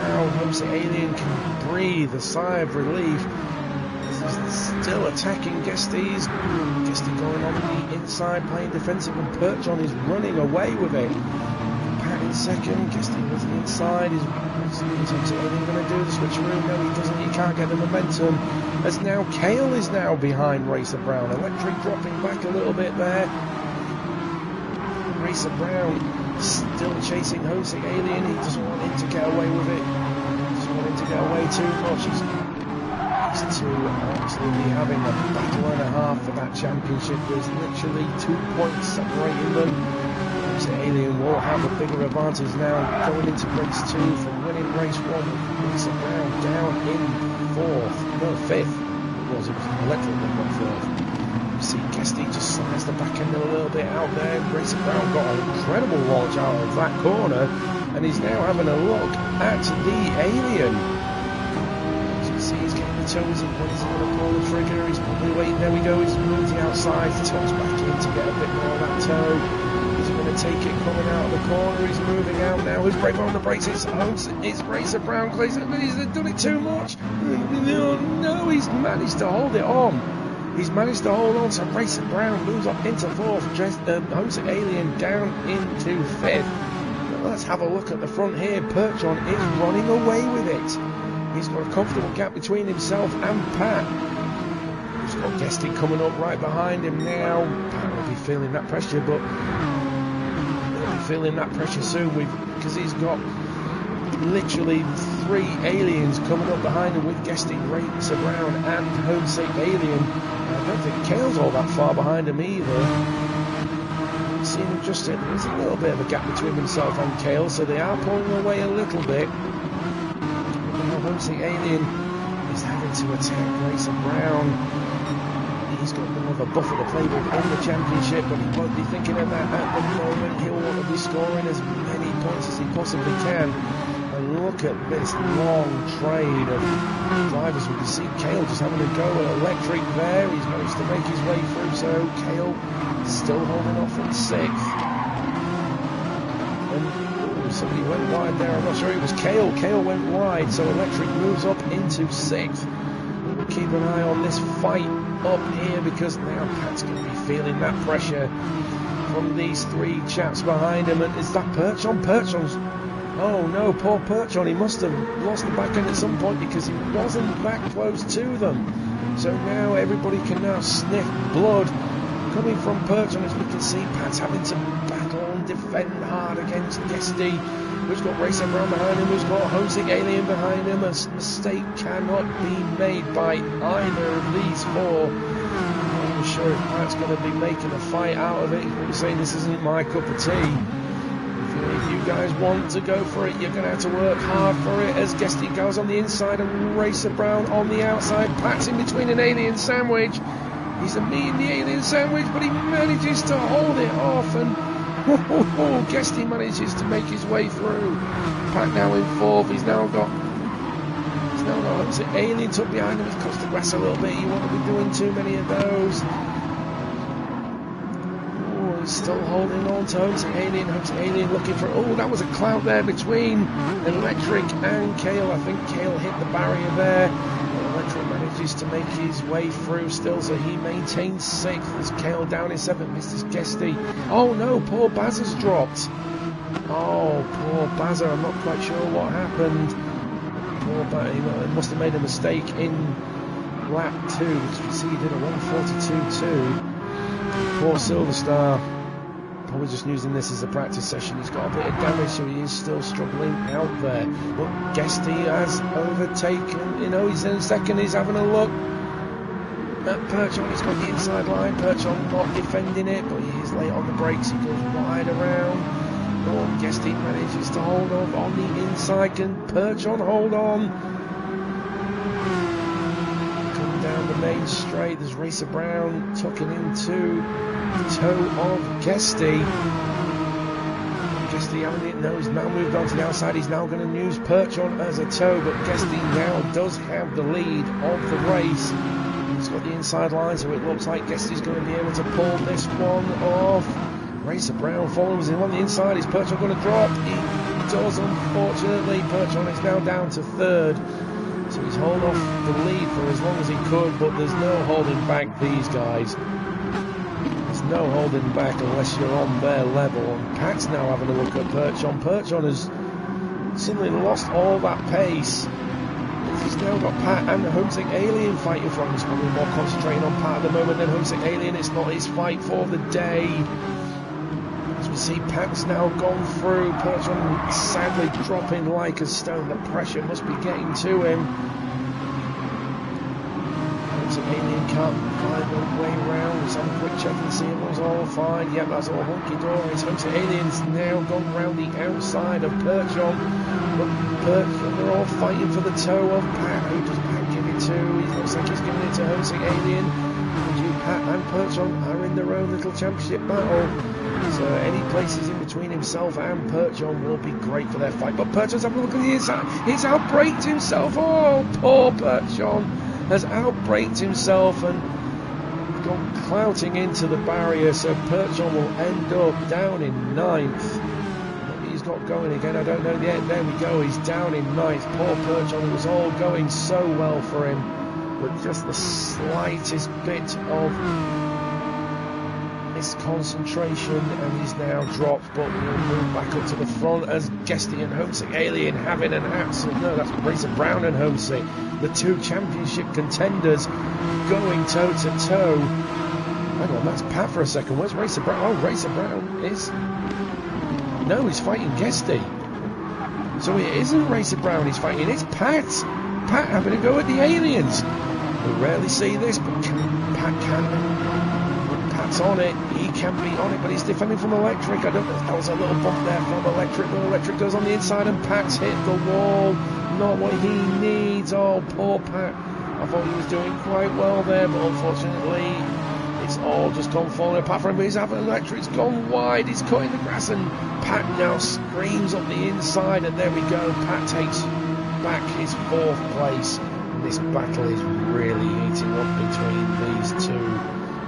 Now Homesick Alien can breathe a sigh of relief. He's still attacking Guesty. Guesty going on the inside, playing defensive, and Perchon is running away with it. Pat in second, Guesty was inside. Is Homesick Alien going to do the switcheroo? No, he doesn't. He can't get the momentum. As now Kale is now behind Racer Brown. Electric dropping back a little bit there. Racer Brown still chasing Homesick Alien. He doesn't want him to get away with it. He doesn't want him to get away too much. These two are absolutely having a battle and a half for that championship. There's literally 2 points separating them. Homesick Alien will have a bigger advantage now going into race 2 from winning race 1. Racer Brown down in 5th. It was Electric that got 4th. You see Guesty just slides the back end a little bit out there. Racer Brown got an incredible launch out of that corner, and he's now having a look at the Alien. As you can see, he's getting the toes in. When is he going to pull the trigger? He's probably waiting. There we go. He's moved the outside. Toes back in to get a bit more of that toe. He's going to take it coming out of the corner. He's moving out now. Who's brave on the brakes? It's Racer Brown. He's done it too much. No, he's managed to hold it on. He's managed to hold on, so Racer Brown moves up into 4th. Homesick Alien down into 5th. Now let's have a look at the front here. Perchon is running away with it. He's got a comfortable gap between himself and Pat. He's got Guesty coming up right behind him now. Pat will be feeling that pressure, but he'll be feeling that pressure soon because he's got literally 3 aliens coming up behind him with Guesty, Racer Brown and Homesick Alien. I don't think Kale's all that far behind him either. Seen him just there. There's a little bit of a gap between himself and Kale, so they are pulling away a little bit. Now Homesick Alien is having to attack Racer Brown. He's got more of a buffer to play with in the championship, but he won't be thinking of that at the moment. He'll want to be scoring as many points as he possibly can. And look at this long train of drivers. We can see Kale just having a go at Electric there. He's managed to make his way through, so Kale still holding off in 6th. And somebody went wide there. I'm not sure it was Kale. Kale went wide, so Electric moves up into 6th. We'll keep an eye on this fight up here, because now Pat's going to be feeling that pressure from these 3 chaps behind him. And is that Perchon? Perchon's... Oh no, poor Perchon. He must have lost the back end at some point because he wasn't that close to them. So now everybody can now sniff blood coming from Perchon. As we can see, Pat's having to battle and defend hard against Guesty, who's got Racer Brown behind him, who's got Homesick Alien behind him. A mistake cannot be made by either of these 4. I'm not sure if Pat's going to be making a fight out of it. He's saying this isn't my cup of tea. If you guys want to go for it, you're going to have to work hard for it. As Guesty goes on the inside and Racer Brown on the outside. Pat's in between an alien sandwich. He's meeting the alien sandwich, but he manages to hold it off, and Guesty manages to make his way through. Pat now in 4th. He's now got Alien tucked behind him. He's crossed the grass a little bit. You won't be doing too many of those. Still holding on to Homesick Alien looking for... Oh, that was a clout there between Electric and Kale. I think Kale hit the barrier there. Electric manages to make his way through still, so he maintains 6th. As Kale down in 7th, Mr. Guesty. Oh no, poor Baz has dropped. Oh, poor Baz. I'm not quite sure what happened. Poor Baz, he must have made a mistake in lap 2. As you see, he did a 1:42.2. Poor Silver Star. Probably just using this as a practice session. He's got a bit of damage, so he is still struggling out there. But Guesty has overtaken. He's in 2nd. He's having a look at Perchon. He's got the inside line. Perchon not defending it, but he is late on the brakes. He goes wide around. Oh, Guesty manages to hold off on the inside. Can Perchon hold on? Come down the main straight. There's Racer Brown tucking into the toe of Guesty. Guesty having it now. He's now moved on to the outside. He's now going to use Perchon as a toe, but Guesty now does have the lead of the race. He's got the inside line, so it looks like Guesty's going to be able to pull this one off. Racer Brown follows him on the inside. Is Perchon going to drop? He does, unfortunately. Perchon is now down to third. So he's held off the lead for as long as he could, but there's no holding back these guys. There's no holding back unless you're on their level. And Pat's now having a look at Perchon. Perchon has suddenly lost all that pace. He's now got Pat and Homesick Alien fighting for him. He's probably more concentrating on Pat at the moment than Homesick Alien. It's not his fight for the day. As we see, Pat's now gone through. Perchon sadly dropping like a stone. The pressure must be getting to him. Homesick Alien can't find a way around. Let's have a quick check and see if it was all fine. Yep, that's all hunky-dory. Homesick Alien's now gone round the outside of Perchon. But Perchon, they're all fighting for the toe of Pat. Who does Pat give it to? He looks like he's giving it to Homesick Alien. Pat and Perchon are in their own little championship battle. So any places in between himself and Perchon will be great for their fight. But Perchon's having a look at the inside. He's outbraked himself. Oh, poor Perchon has outbraked himself and gone clouting into the barrier. So Perchon will end up down in ninth. Maybe he's got going again. I don't know yet. There we go. He's down in ninth. Poor Perchon. It was all going so well for him. But just the slightest bit of misconcentration and he's now dropped, but we'll move back up to the front as Guesty and Homesick Alien having an absolute, no, that's Racer Brown and Homesick, the two championship contenders going toe to toe. Hang on, that's Pat for a second. Where's Racer Brown? Oh, Racer Brown is, no, he's fighting Guesty. So it isn't Racer Brown he's fighting, it's Pat. Pat having a go at the aliens. We rarely see this, but Pat can. When Pat's on it, he can be on it, but he's defending from Electric. I don't know if that was a little bump there from Electric, but Electric goes on the inside and Pat's hit the wall. Not what he needs. Oh, poor Pat. I thought he was doing quite well there, but unfortunately, it's all just gone falling apart for him. But he's having Electric's gone wide. He's cutting the grass, and Pat now screams on the inside, and there we go. Pat takes back his fourth place. This battle is really heating up between these two.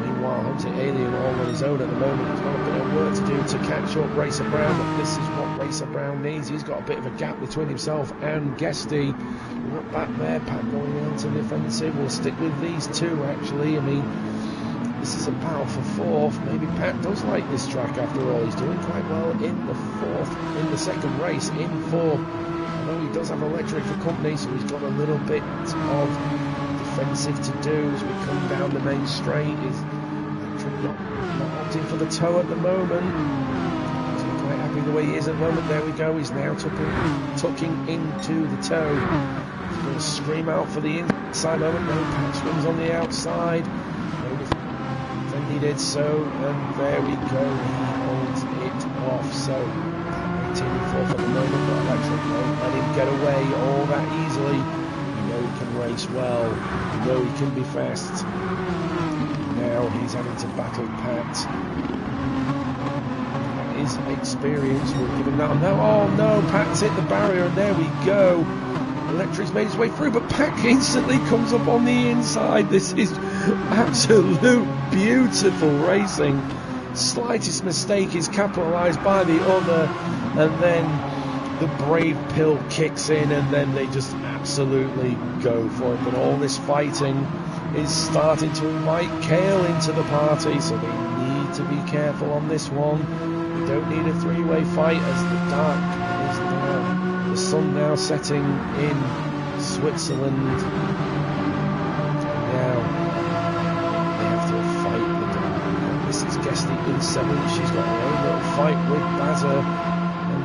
Meanwhile, Homesick Alien all on his own at the moment. He's got a bit of work to do to catch up Racer Brown, but this is what Racer Brown needs. He's got a bit of a gap between himself and Guesty. Look back there, Pat going into the offensive. We'll stick with these two, actually. I mean, this is a battle for fourth. Maybe Pat does like this track after all. He's doing quite well in the second race, in fourth. He does have Electric for company, so he's got a little bit of defensive to do as we come down the main straight. Is Electric not opting for the toe at the moment? He's quite happy the way he is at the moment. There we go. He's now tucking into the toe. He's going to scream out for the inside moment. No, Pat swims on the outside. Then he did so, and there we go. He holds it off. So. Fourth at the moment, but Electric won't let him get away all that easily. You know he can race well, you know he can be fast. Now he's having to battle Pat. His experience will give him that. No, oh no, Pat's hit the barrier, and there we go. Electric's made his way through, but Pat instantly comes up on the inside. This is absolute beautiful racing. Slightest mistake is capitalised by the other, and then the brave pill kicks in, and then they just absolutely go for it. But all this fighting is starting to invite Kale into the party, so they need to be careful on this one. We don't need a three-way fight as the dark is now, the sun now setting in Switzerland. Now Guesty in seventh. She's got her own little fight with Bazza and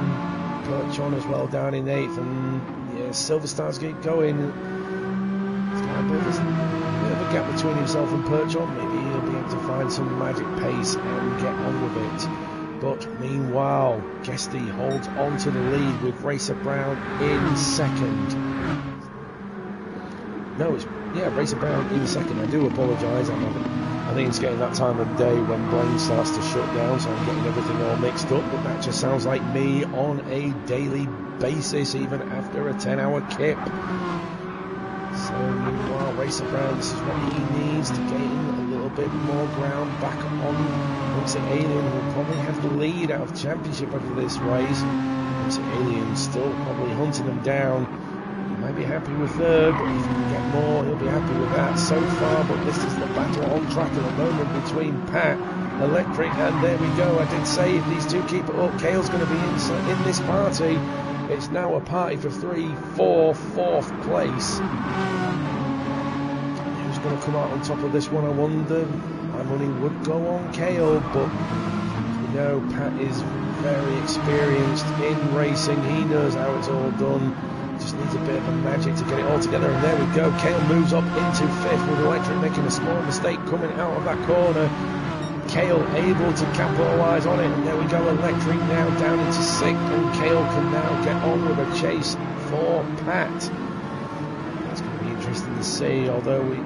Perchon as well down in eighth, and yeah, Silver Star's get going. It's got a bit of a gap between himself and Perchon. Maybe he'll be able to find some magic pace and get on with it. But meanwhile, Guesty holds on to the lead with Racer Brown in second. No, it's, yeah, Racer Brown in second. I do apologise. I think it's getting that time of day when brain starts to shut down, so I'm getting everything all mixed up. But that just sounds like me on a daily basis, even after a 10-hour kip. So meanwhile, Racer Brown, this is what he needs to gain a little bit more ground back on Homesick Alien, who will probably have the lead out of championship after this race. Homesick Alien still probably hunting them down. He might be happy with third, but if he can get more, he'll be happy with that so far. But this is the battle on track at the moment between Pat, Electric, and there we go. I did say if these two keep it up, Kale's going to be in this party. It's now a party for 3, 4, 4th place. Who's going to come out on top of this one, I wonder? My money would go on Kale, but you know, Pat is very experienced in racing. He knows how it's all done. Just needs a bit of a magic to get it all together, and there we go. Kale moves up into 5th with Electric making a small mistake coming out of that corner. Kale able to capitalise on it, and there we go. Electric now down into 6th, and Kale can now get on with a chase for Pat. That's going to be interesting to see, although we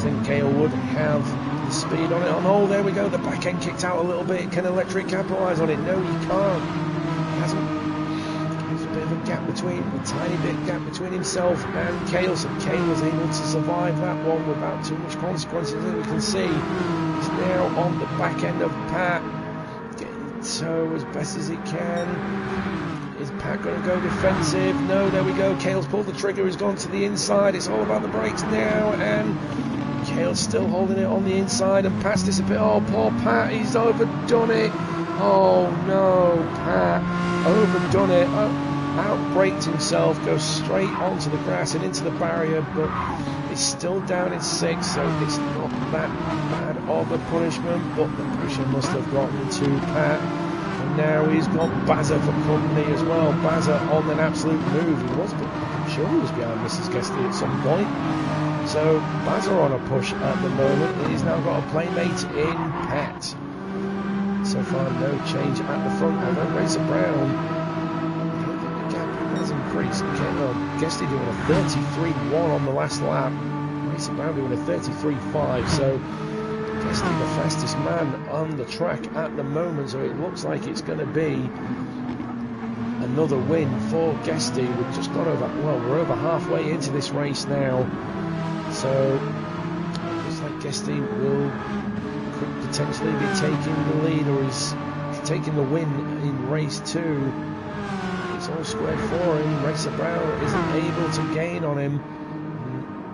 think Kale would have the speed on it. Oh, there we go. The back end kicked out a little bit. Can Electric capitalise on it? No, he can't. He hasn't. There's a bit of a gap between, a tiny bit gap between himself and Kale, so Kale was able to survive that one without too much consequences, as we can see. He's now on the back end of Pat, getting the toe as best as he can. Is Pat going to go defensive? No, there we go. Kale's pulled the trigger, he's gone to the inside. It's all about the brakes now, and Kale's still holding it on the inside, and Pat's disappeared. Oh, poor Pat, he's overdone it. Oh no, Pat overdone it. Outbraked himself, goes straight onto the grass and into the barrier, but he's still down in 6th, so it's not that bad of a punishment, but the pressure must have gotten to Pat. And now he's got Bazza for company as well. Bazza on an absolute move. He was, but I'm sure he was behind Mrs. Guesty at some point. So Bazza on a push at the moment. He's now got a playmate in Pat. So far, no change at the front, although Racer Brown, I don't think the gap has increased. Guesty doing a 33.1 on the last lap. Racer Brown doing a 33.5, so Guesty the fastest man on the track at the moment, so it looks like it's going to be another win for Guesty. We've just got over, well, we're over halfway into this race now, so it looks like Guesty could potentially be taking the lead, or is taking the win in race 2. It's all squared for him. Racer Brown isn't able to gain on him.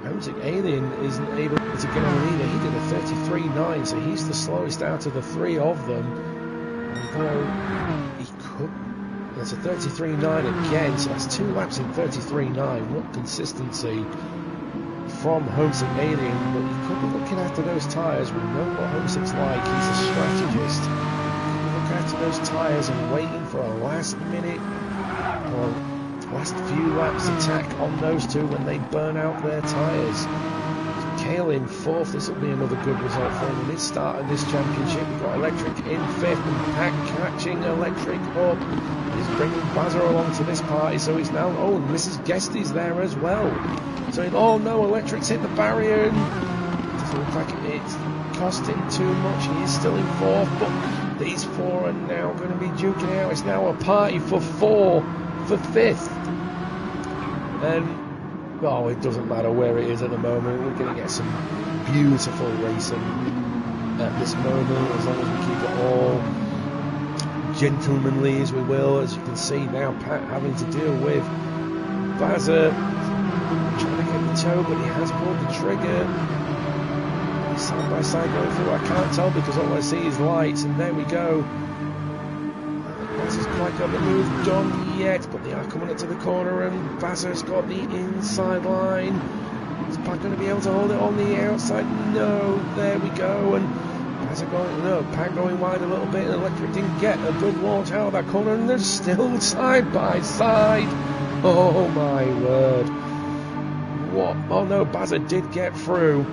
Homesick Alien isn't able to get on him either. He did a 33.9, so he's the slowest out of the 3 of them. Although he could, that's a 33.9 again, so that's 2 laps in 33.9. What consistency from Homesick Alien, but you could be looking after those tyres. We know what Homesick's like. He's a strategist. Look after those tyres and waiting for a last minute or last few laps attack on those two when they burn out their tyres. Kale in 4th. This will be another good result for him in his start of this championship. We've got Electric in 5th, and Pat catching Electric up. He's bringing Bazza along to this party, so he's now, oh, and Mrs. Guesty's there as well. So, oh no, Electric's hit the barrier, and it doesn't look like it's cost him too much. He is still in 4th, but these 4 are now going to be duking out. It's now a party for 4 for 5th. And, oh, it doesn't matter where it is at the moment. We're going to get some beautiful racing at this moment, as long as we keep it all gentlemanly as we will. As you can see now, Pat having to deal with Bazza trying to get the toe, but he has pulled the trigger. Side by side going through, I can't tell because all I see is lights, and there we go. Bazza's quite got the move done yet, but they are coming up to the corner, and Bazza's got the inside line. Is Pat going to be able to hold it on the outside? No, there we go, and Bazza going, no, Pat going wide a little bit, and Electric didn't get a good launch out of that corner, and they're still side by side. Oh my word. What? Oh no, Bazza did get through.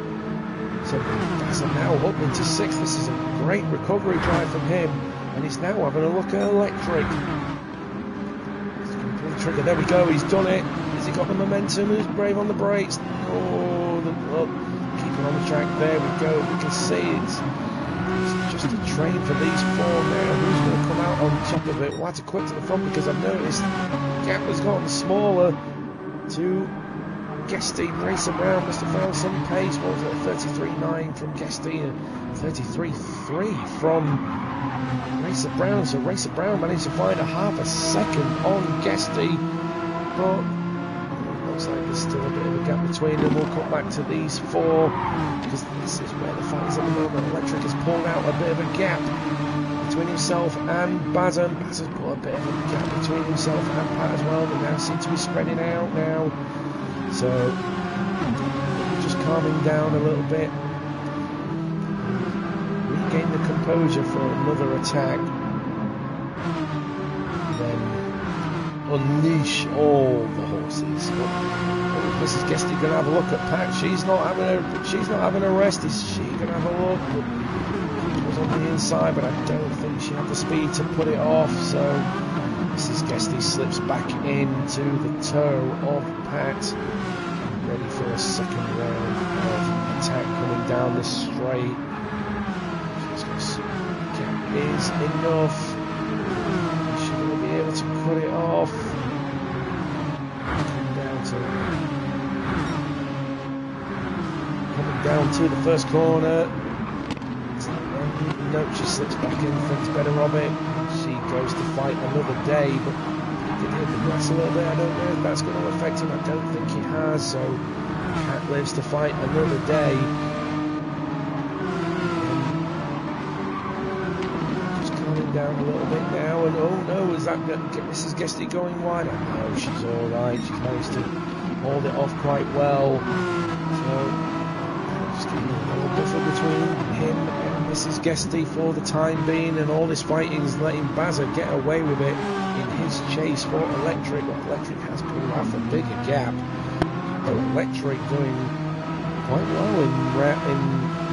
So Bazza now up into 6th. This is a great recovery drive from him. And he's now having a look at electric. He's going to pull the trigger. There we go. He's done it. Has he got the momentum? Who's brave on the brakes? Oh, keeping on the track. There we go. We can see it's just a train for these four now. Who's going to come out on top of it? We'll have to quit to the front because I've noticed the gap has gotten smaller to Guesty. Racer Brown must have found some pace. What was it? 33.9 from Guesty and 33.3 from Racer Brown. So Racer Brown managed to find a half a second on Guesty, but it looks like there's still a bit of a gap between them. We'll come back to these four because this is where the fight is at the moment. Electric has pulled out a bit of a gap between himself and Bazza. Bazza's put a bit of a gap between himself and Pat as well. They now seem to be spreading out now. So, just calming down a little bit. Regain the composure for another attack. Then unleash all the horses. Mrs. Guesty gonna have a look at Pat. She's not having a rest. Is she gonna have a look? It was on the inside, but I don't think she had the speed to put it off. So Mrs. Guesty slips back into the toe of Pat, ready for a second round of attack coming down the straight. Gap is enough. She's going to be able to cut it off. Coming down to the first corner. No, she slips back in, thinks better of it. She goes to fight another day, but did hit the grass a little bit. I don't know if that's going to affect him. I don't think it has. So Cat lives to fight another day. Just calming down a little bit now. And oh no, is that Mrs. Guesty going wide? No, she's all right. She's managed to hold it off quite well. So just giving a little buffer between him and Mrs. Guesty for the time being, and all this fighting is letting Bazza get away with it in his chase for Electric. Well, Electric has pulled off a bigger gap. Electric doing quite well in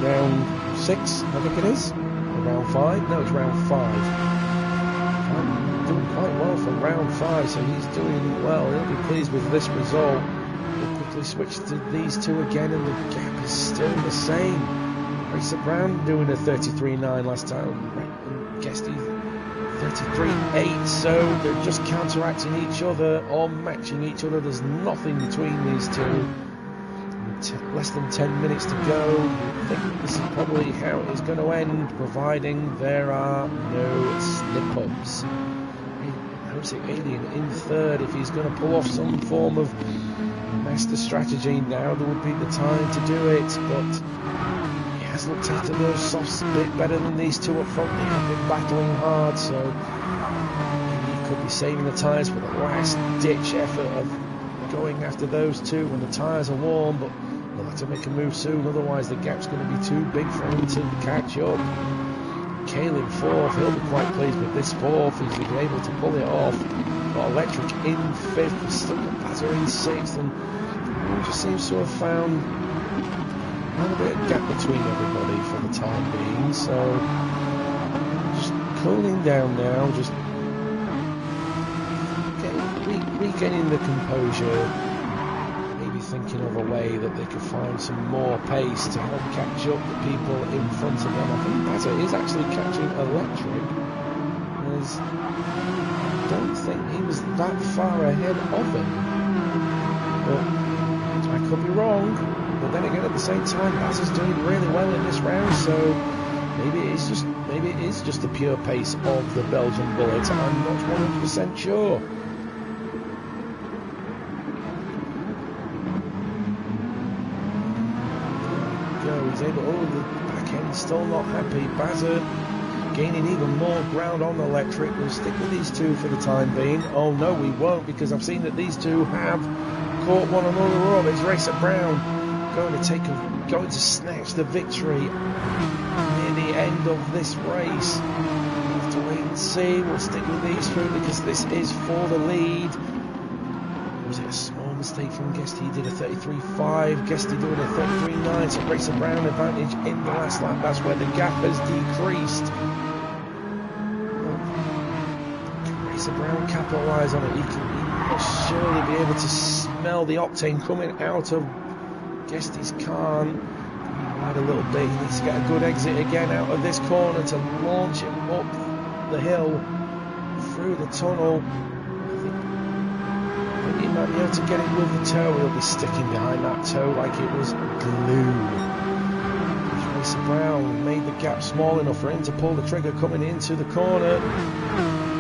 round 6, I think it is. Or round 5? No, it's round 5. Doing quite well for round 5, so he's doing well. He'll be pleased with this result. We'll quickly switch to these two again, and the gap is still the same. Racer Brown doing a 33.9 last time, and Guesty 33.8, so they're just counteracting each other or matching each other. There's nothing between these two. Less than 10 minutes to go. I think this is probably how it is going to end, providing there are no slip-ups. Jose Alien in third. If he's going to pull off some form of master strategy, now there would be the time to do it, but looked after those softs a bit better than these two up front. They have been battling hard, so maybe he could be saving the tyres for the last ditch effort of going after those two when the tyres are warm, but they'll have to make a move soon, otherwise the gap's going to be too big for him to catch up. Caleb fourth, he'll be quite pleased with this fourth, he's been able to pull it off. Got Electric in fifth, he's still got Bazza in sixth, and he just seems to have found a little bit of gap between everybody for the time being, so just cooling down now, just regaining the composure, maybe thinking of a way that they could find some more pace to help catch up the people in front of them. I think Bazza is actually catching Electric, as I don't think he was that far ahead of him, but I could be wrong. But then again, at the same time, Bazza's doing really well in this round, so maybe it is just the pure pace of the Belgian Bullet. I'm not 100% sure. He's able. Oh, the back end still not happy. Bazza gaining even more ground on Electric. We'll stick with these two for the time being. Oh no, we won't, because I've seen that these two have caught one another up. It's Racer Brown going to snatch the victory near the end of this race. We'll have to wait and see. We'll stick with these two because this is for the lead. Was it a small mistake from Guesty? He did a 33.5. Guesty doing a 33.9. So Racer Brown advantage in the last lap. That's where the gap has decreased. Brown capitalise on it. He must surely be able to smell the octane coming out of Guesty's car. Wide a little bit. He needs to get a good exit again out of this corner to launch him up the hill through the tunnel. I think he might be able to get it with the toe. He'll be sticking behind that toe like it was glue. Racer Brown made the gap small enough for him to pull the trigger coming into the corner.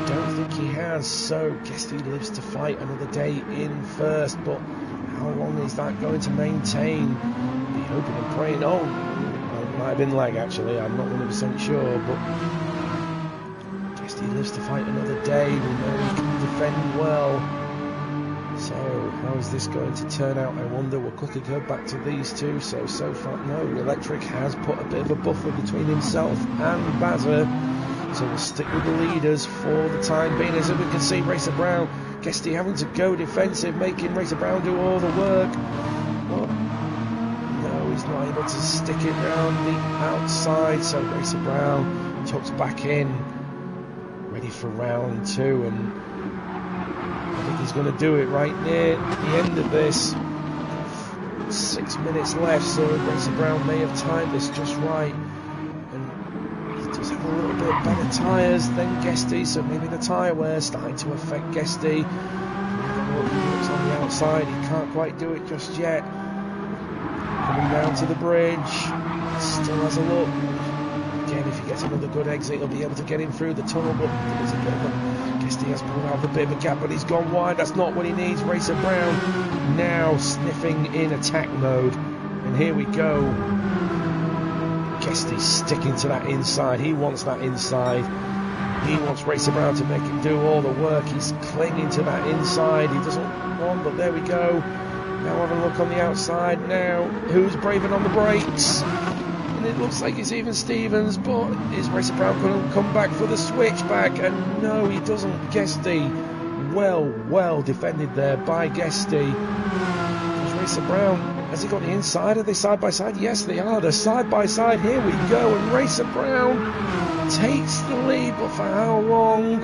Don't think he has, so Guesty lives to fight another day in first, but how long is that going to maintain? Be hoping and praying. Oh, it might have been lag actually, I'm not 100% sure, but Guesty lives to fight another day. We know he can defend well. So, how is this going to turn out? I wonder. We'll quickly go back to these two. So far, no, Electric has put a bit of a buffer between himself and Bazza. So we'll stick with the leaders for the time being. As we can see, Racer Brown, Guesty having to go defensive, making Racer Brown do all the work. But no, he's not able to stick it round the outside. So Racer Brown tucks back in, ready for round two, and I think he's going to do it right near the end of this. 6 minutes left, so Racer Brown may have timed this just right. And he does have a little bit better tyres than Guesty, so maybe the tyre wear starting to affect Guesty. He looks on the outside, he can't quite do it just yet. Coming down to the bridge, still has a look. Again, if he gets another good exit, he'll be able to get in through the tunnel, but there's a bit of a... Guesty has pulled out a bit of a gap, but he's gone wide. That's not what he needs. Racer Brown now sniffing in attack mode. And here we go. Guesty's sticking to that inside. He wants that inside. He wants Racer Brown to make him do all the work. He's clinging to that inside. He doesn't want, but there we go. Now having a look on the outside. Now, who's braving on the brakes? It looks like it's even Stevens, but is Racer Brown going to come back for the switchback? And no, he doesn't. Guesty, well defended there by Guesty. There's Racer Brown. Has he got the inside? Are they side by side? Yes, they are. They're side by side. Here we go. And Racer Brown takes the lead, but for how long?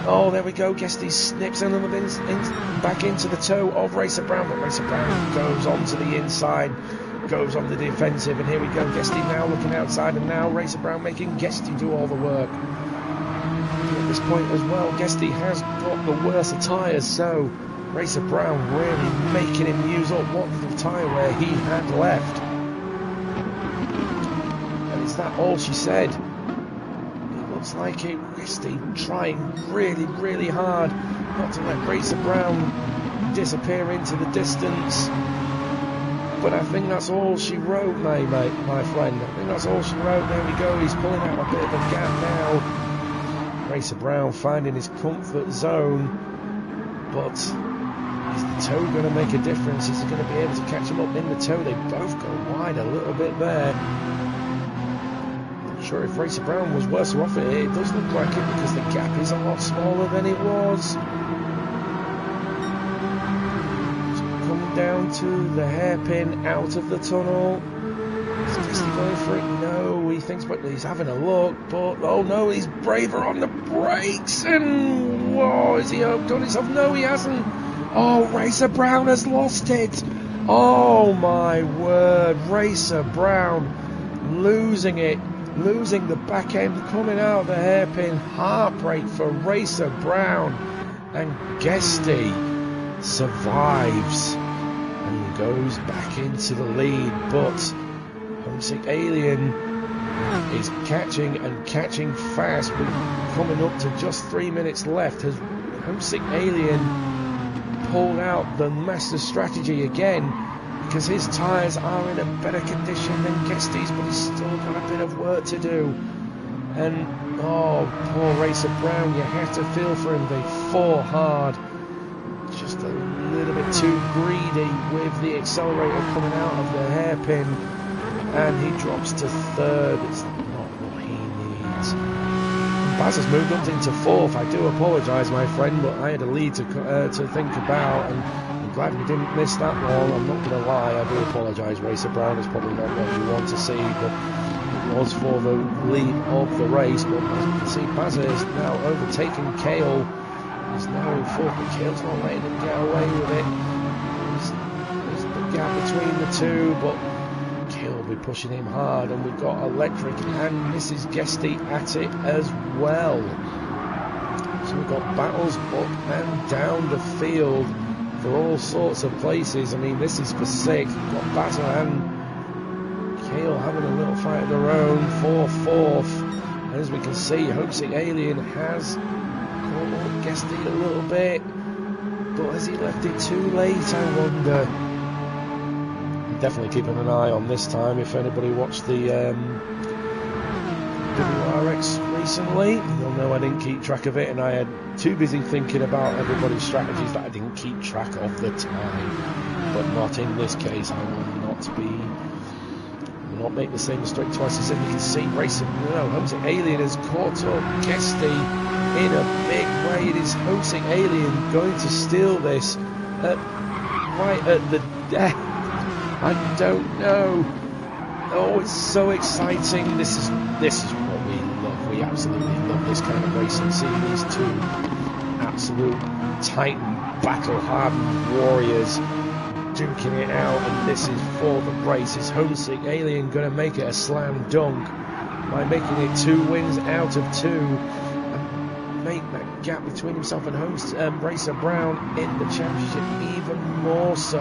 Oh, there we go. Guesty snips another back into the toe of Racer Brown, but Racer Brown goes on to the inside. Goes on the defensive, and here we go. Guesty now looking outside, and now Racer Brown making Guesty do all the work. At this point as well, Guesty has got the worse of tyres, so Racer Brown really making him use up what little tyre wear he had left. And is that all she said? It looks like it. Guesty trying really hard not to let Racer Brown disappear into the distance. But I think that's all she wrote, my friend. I think that's all she wrote. There we go. He's pulling out a bit of a gap now. Racer Brown finding his comfort zone. But is the toe going to make a difference? Is he going to be able to catch him up in the toe? They both go wide a little bit there. Not sure if Racer Brown was worse off it. It does look like it because the gap is a lot smaller than it was. Down to the hairpin out of the tunnel. Is Guesty going for it? No, he thinks, but he's having a look. But oh no, he's braver on the brakes. And whoa, is he done himself? No, he hasn't. Oh, Racer Brown has lost it. Oh my word, Racer Brown losing it, losing the back end, coming out of the hairpin. Heartbreak for Racer Brown, and Guesty survives and goes back into the lead, but Homesick Alien is catching fast. We're coming up to just 3 minutes left. Has Homesick Alien pulled out the master strategy again, because his tyres are in a better condition than Guesty's, but he's still got a bit of work to do. And oh, poor Racer Brown, you have to feel for him. They fought hard, just a little bit too greedy with the accelerator coming out of the hairpin, and he drops to third. It's not what he needs. Baz has moved up into fourth. I do apologise, my friend, but I had a lead to think about, and I'm glad we didn't miss that one. I'm not going to lie, I do apologise. Racer Brown is probably not what you want to see, but it was for the lead of the race. But as you can see, Baz is now overtaking Kale He's now in fourth, but Kale's not letting him get away with it. There's the gap between the two, but Kale will be pushing him hard, and we've got Electric and Mrs. Guesty at it as well. So we've got battles up and down the field for all sorts of places. I mean, this is for sixth. We've got Batter and Kale having a little fight of their own for fourth. And as we can see, Homesick Alien has caught up Guesty a little bit, but has he left it too late, I wonder? I'm definitely keeping an eye on this time. If anybody watched the WRX recently, you'll know I didn't keep track of it, and I had too busy thinking about everybody's strategies that I didn't keep track of the time. But not in this case. I will not make the same mistake twice. As you can see, racing. No, Homesick Alien has caught up Guesty in a big way. It is Homesick Alien going to steal this right at the death. I don't know. Oh, it's so exciting. This is what we love. We absolutely love this kind of racing. Seeing these two absolute titan, battle-hardened warriors duking it out, and this is for the race. Is Homesick Alien going to make it a slam dunk by making it 2 wins out of 2 and make that gap between himself and Racer Brown in the championship even more so?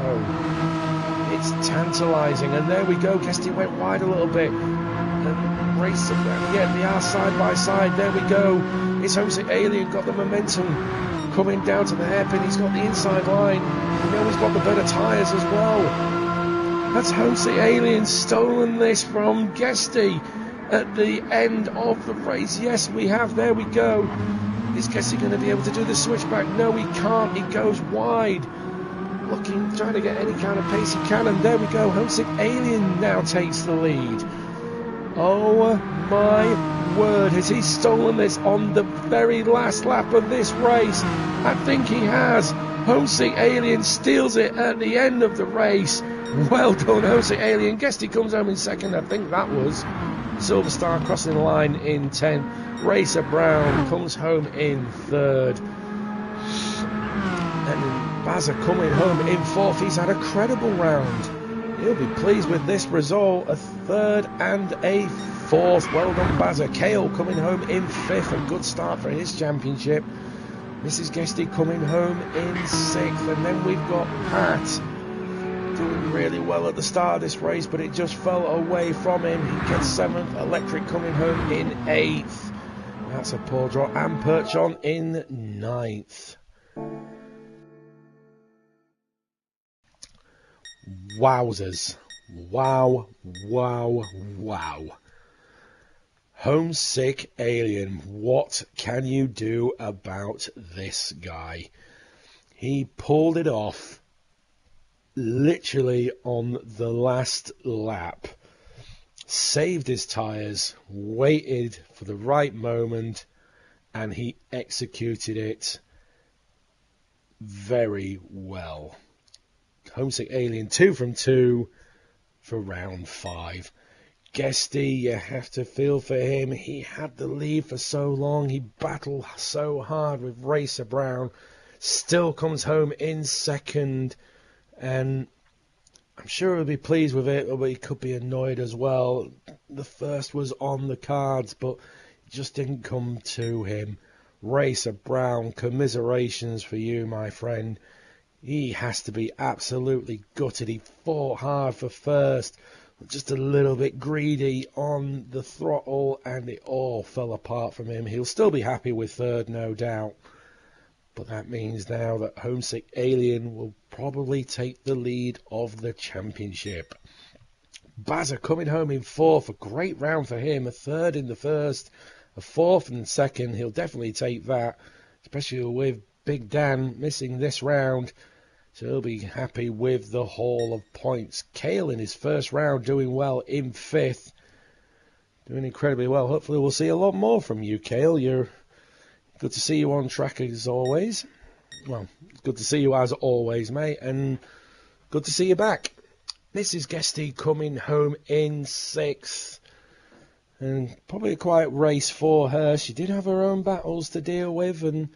It's tantalising, and there we go. Guesty went wide a little bit, and Racer Brown, yeah, they are side by side. There we go. It's Homesick Alien got the momentum coming down to the hairpin. He's got the inside line. We know he's got the better tyres as well. That's Homesick Alien stolen this from Guesty at the end of the race. Yes, we have. There we go. Is Guesty going to be able to do the switchback? No, he can't. He goes wide. Looking, trying to get any kind of pace he can, and there we go. Homesick Alien now takes the lead. Oh my word, has he stolen this on the very last lap of this race? I think he has. Homesick Alien steals it at the end of the race. Well done, Homesick Alien. Guesty comes home in second. I think that was Silver Star crossing the line in 10. Racer Brown comes home in third. And Bazza coming home in fourth. He's had a credible round. He'll be pleased with this result. A third and a fourth. Well done, Bazza. Kale coming home in fifth. A good start for his championship. Mrs. Guesty coming home in sixth. And then we've got Pat doing really well at the start of this race, but it just fell away from him. He gets seventh. Electric coming home in eighth. That's a poor draw. And Perchon in ninth. Wowzers. Wow, wow, wow. Homesick Alien, what can you do about this guy? He pulled it off literally on the last lap. Saved his tyres, waited for the right moment, and he executed it very well. Homesick Alien 2 from 2 for round 5. Guesty, you have to feel for him. He had the lead for so long. He battled so hard with Racer Brown. Still comes home in second. And I'm sure he'll be pleased with it, but he could be annoyed as well. The first was on the cards, but it just didn't come to him. Racer Brown, commiserations for you, my friend. He has to be absolutely gutted. He fought hard for first, just a little bit greedy on the throttle, and it all fell apart from him. He'll still be happy with third, no doubt. But that means now that Homesick Alien will probably take the lead of the championship. Bazza coming home in fourth. A great round for him. A third in the first, a fourth in the second. He'll definitely take that, especially with Big Dan missing this round. So he'll be happy with the haul of points. Kale in his first round doing well in fifth. Doing incredibly well. Hopefully we'll see a lot more from you, Kale. You're good to see you on track as always. Well, good to see you as always, mate. And good to see you back. Mrs. Guesty coming home in sixth. And probably a quiet race for her. She did have her own battles to deal with, and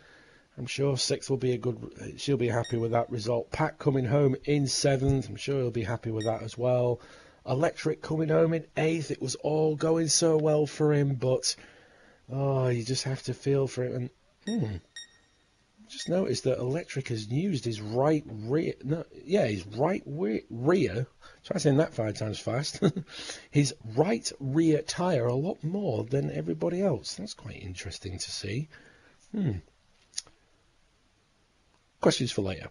I'm sure 6th will be a good. She'll be happy with that result. Pat coming home in 7th. I'm sure he'll be happy with that as well. Electric coming home in 8th. It was all going so well for him, but you just have to feel for it. And just noticed that Electric has used his right rear. No, yeah, his right rear. Try saying that 5 times fast. His right rear tyre a lot more than everybody else. That's quite interesting to see. Questions for later.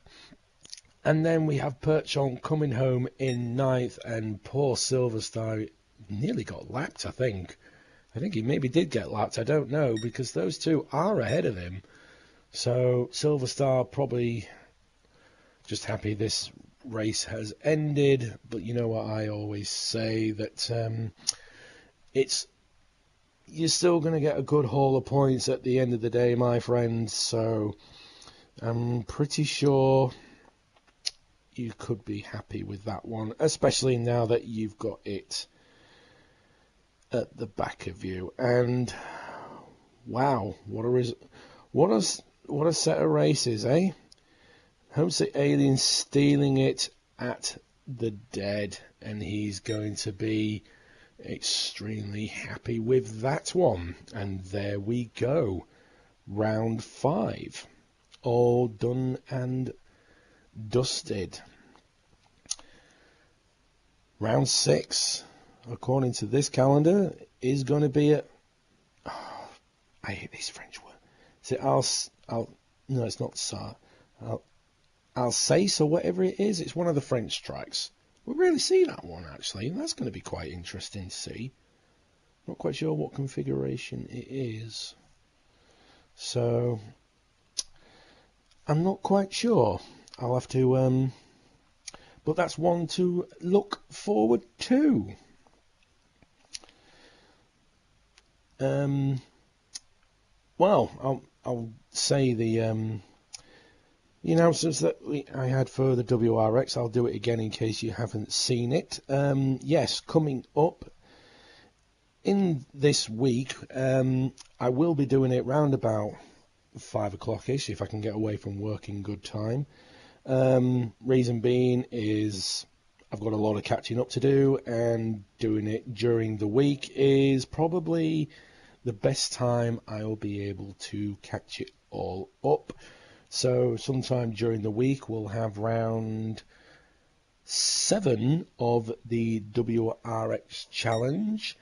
And then we have Perchon coming home in 9th, and poor Silverstar nearly got lapped, I think. I think he maybe did get lapped, I don't know, because those two are ahead of him. So Silverstar probably just happy this race has ended, but you know what I always say, that you're still going to get a good haul of points at the end of the day, my friends, so I'm pretty sure you could be happy with that one, especially now that you've got it at the back of you. And wow, what a set of races, eh? Homesick Alien stealing it at the dead, and he's going to be extremely happy with that one. And there we go, round 5. All done and dusted. Round 6, according to this calendar, is going to be at... Oh, I hate these French words. Is it no, it's not Sa. Alsace or whatever it is. It's one of the French tracks. We'll really see that one, actually. That's going to be quite interesting to see. Not quite sure what configuration it is. So... I'm not quite sure. I'll have to, but that's one to look forward to. Well, I'll say the announcements that I had for the WRX. I'll do it again in case you haven't seen it. Yes, coming up in this week, I will be doing it round about 5 o'clock-ish, if I can get away from work in good time. Reason being is I've got a lot of catching up to do, and doing it during the week is probably the best time I'll be able to catch it all up. So sometime during the week we'll have round 7 of the WRX Challenge,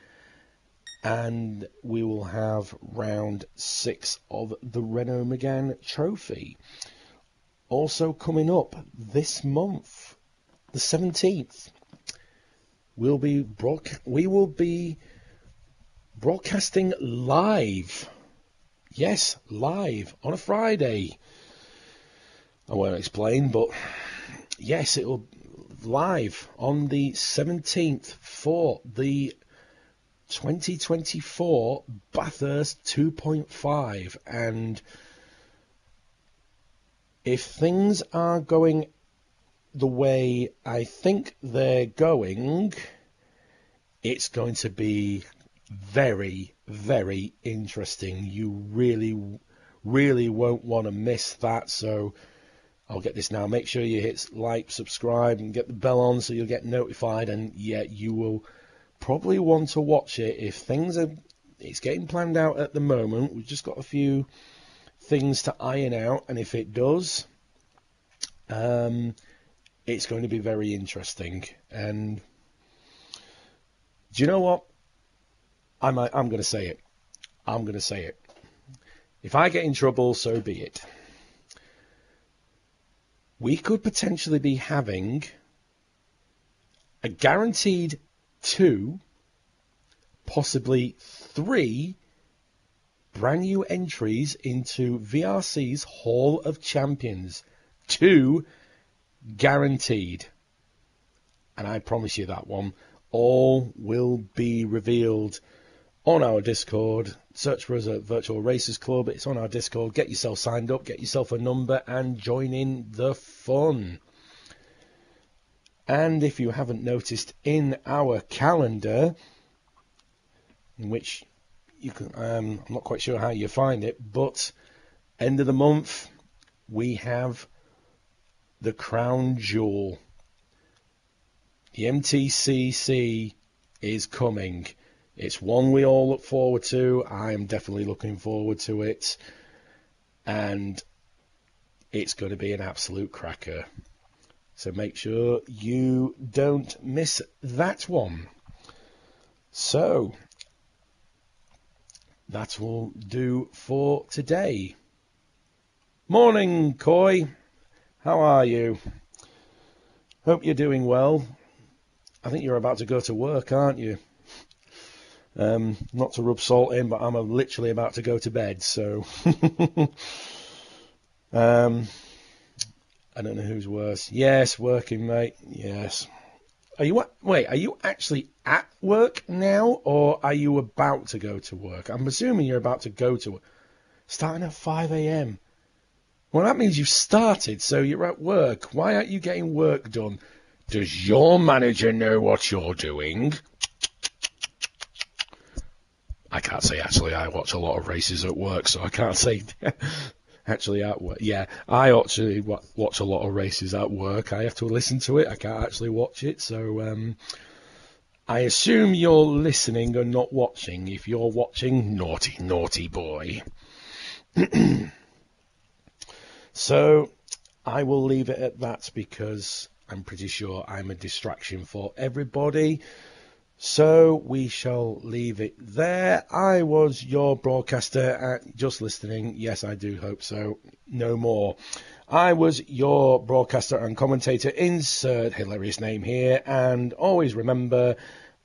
and we will have round 6 of the Renault Megane Trophy. Also coming up this month, the 17th, we will be broadcasting live. Yes, live on a Friday. I won't explain, but yes, it will live on the 17th for the 2024 Bathurst 2.5, and if things are going the way I think they're going, it's going to be very, very interesting. You really, really won't want to miss that. So I'll get this now. Make sure you hit like, subscribe, and get the bell on so you'll get notified. And yeah, you will probably want to watch it. If things are, it's getting planned out at the moment. We've just got a few things to iron out, and if it does, it's going to be very interesting. And do you know what? I'm going to say it. I'm going to say it. If I get in trouble, so be it. We could potentially be having a guaranteed 2, possibly 3 brand new entries into VRC's Hall of Champions. 2 guaranteed. And I promise you that one. All will be revealed on our Discord. Search for us at Virtual Racers Club. It's on our Discord. Get yourself signed up, get yourself a number, and join in the fun. And if you haven't noticed in our calendar, in which you can, I'm not quite sure how you find it, but end of the month, we have the crown jewel. The MTCC is coming. It's one we all look forward to. I'm definitely looking forward to it. And it's going to be an absolute cracker. So make sure you don't miss that one. So that will do for today. Morning, Coy. How are you? Hope you're doing well. I think you're about to go to work, aren't you? Not to rub salt in, but I'm literally about to go to bed, so I don't know who's worse. Yes, working, mate. Yes. Are you actually at work now, or are you about to go to work? I'm assuming you're about to go to work. Starting at 5 a.m. Well, that means you've started, so you're at work. Why aren't you getting work done? Does your manager know what you're doing? I can't say, actually. I watch a lot of races at work, so I can't say actually at work. Yeah, I actually watch a lot of races at work. I have to listen to it. I can't actually watch it, so I assume you're listening and not watching. If you're watching, naughty, naughty boy. So I will leave it at that because I'm pretty sure I'm a distraction for everybody. So we shall leave it there. I was your broadcaster at Just Listening. Yes, I do hope so. No more. I was your broadcaster and commentator. Insert hilarious name here. And always remember,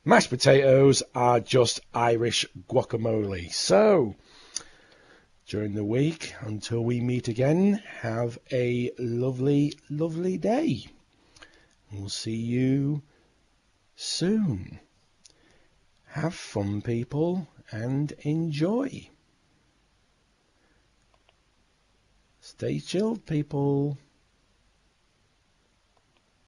mashed potatoes are just Irish guacamole. So during the week, until we meet again, have a lovely, lovely day. We'll see you soon. Have fun, people, and enjoy. Stay chilled, people.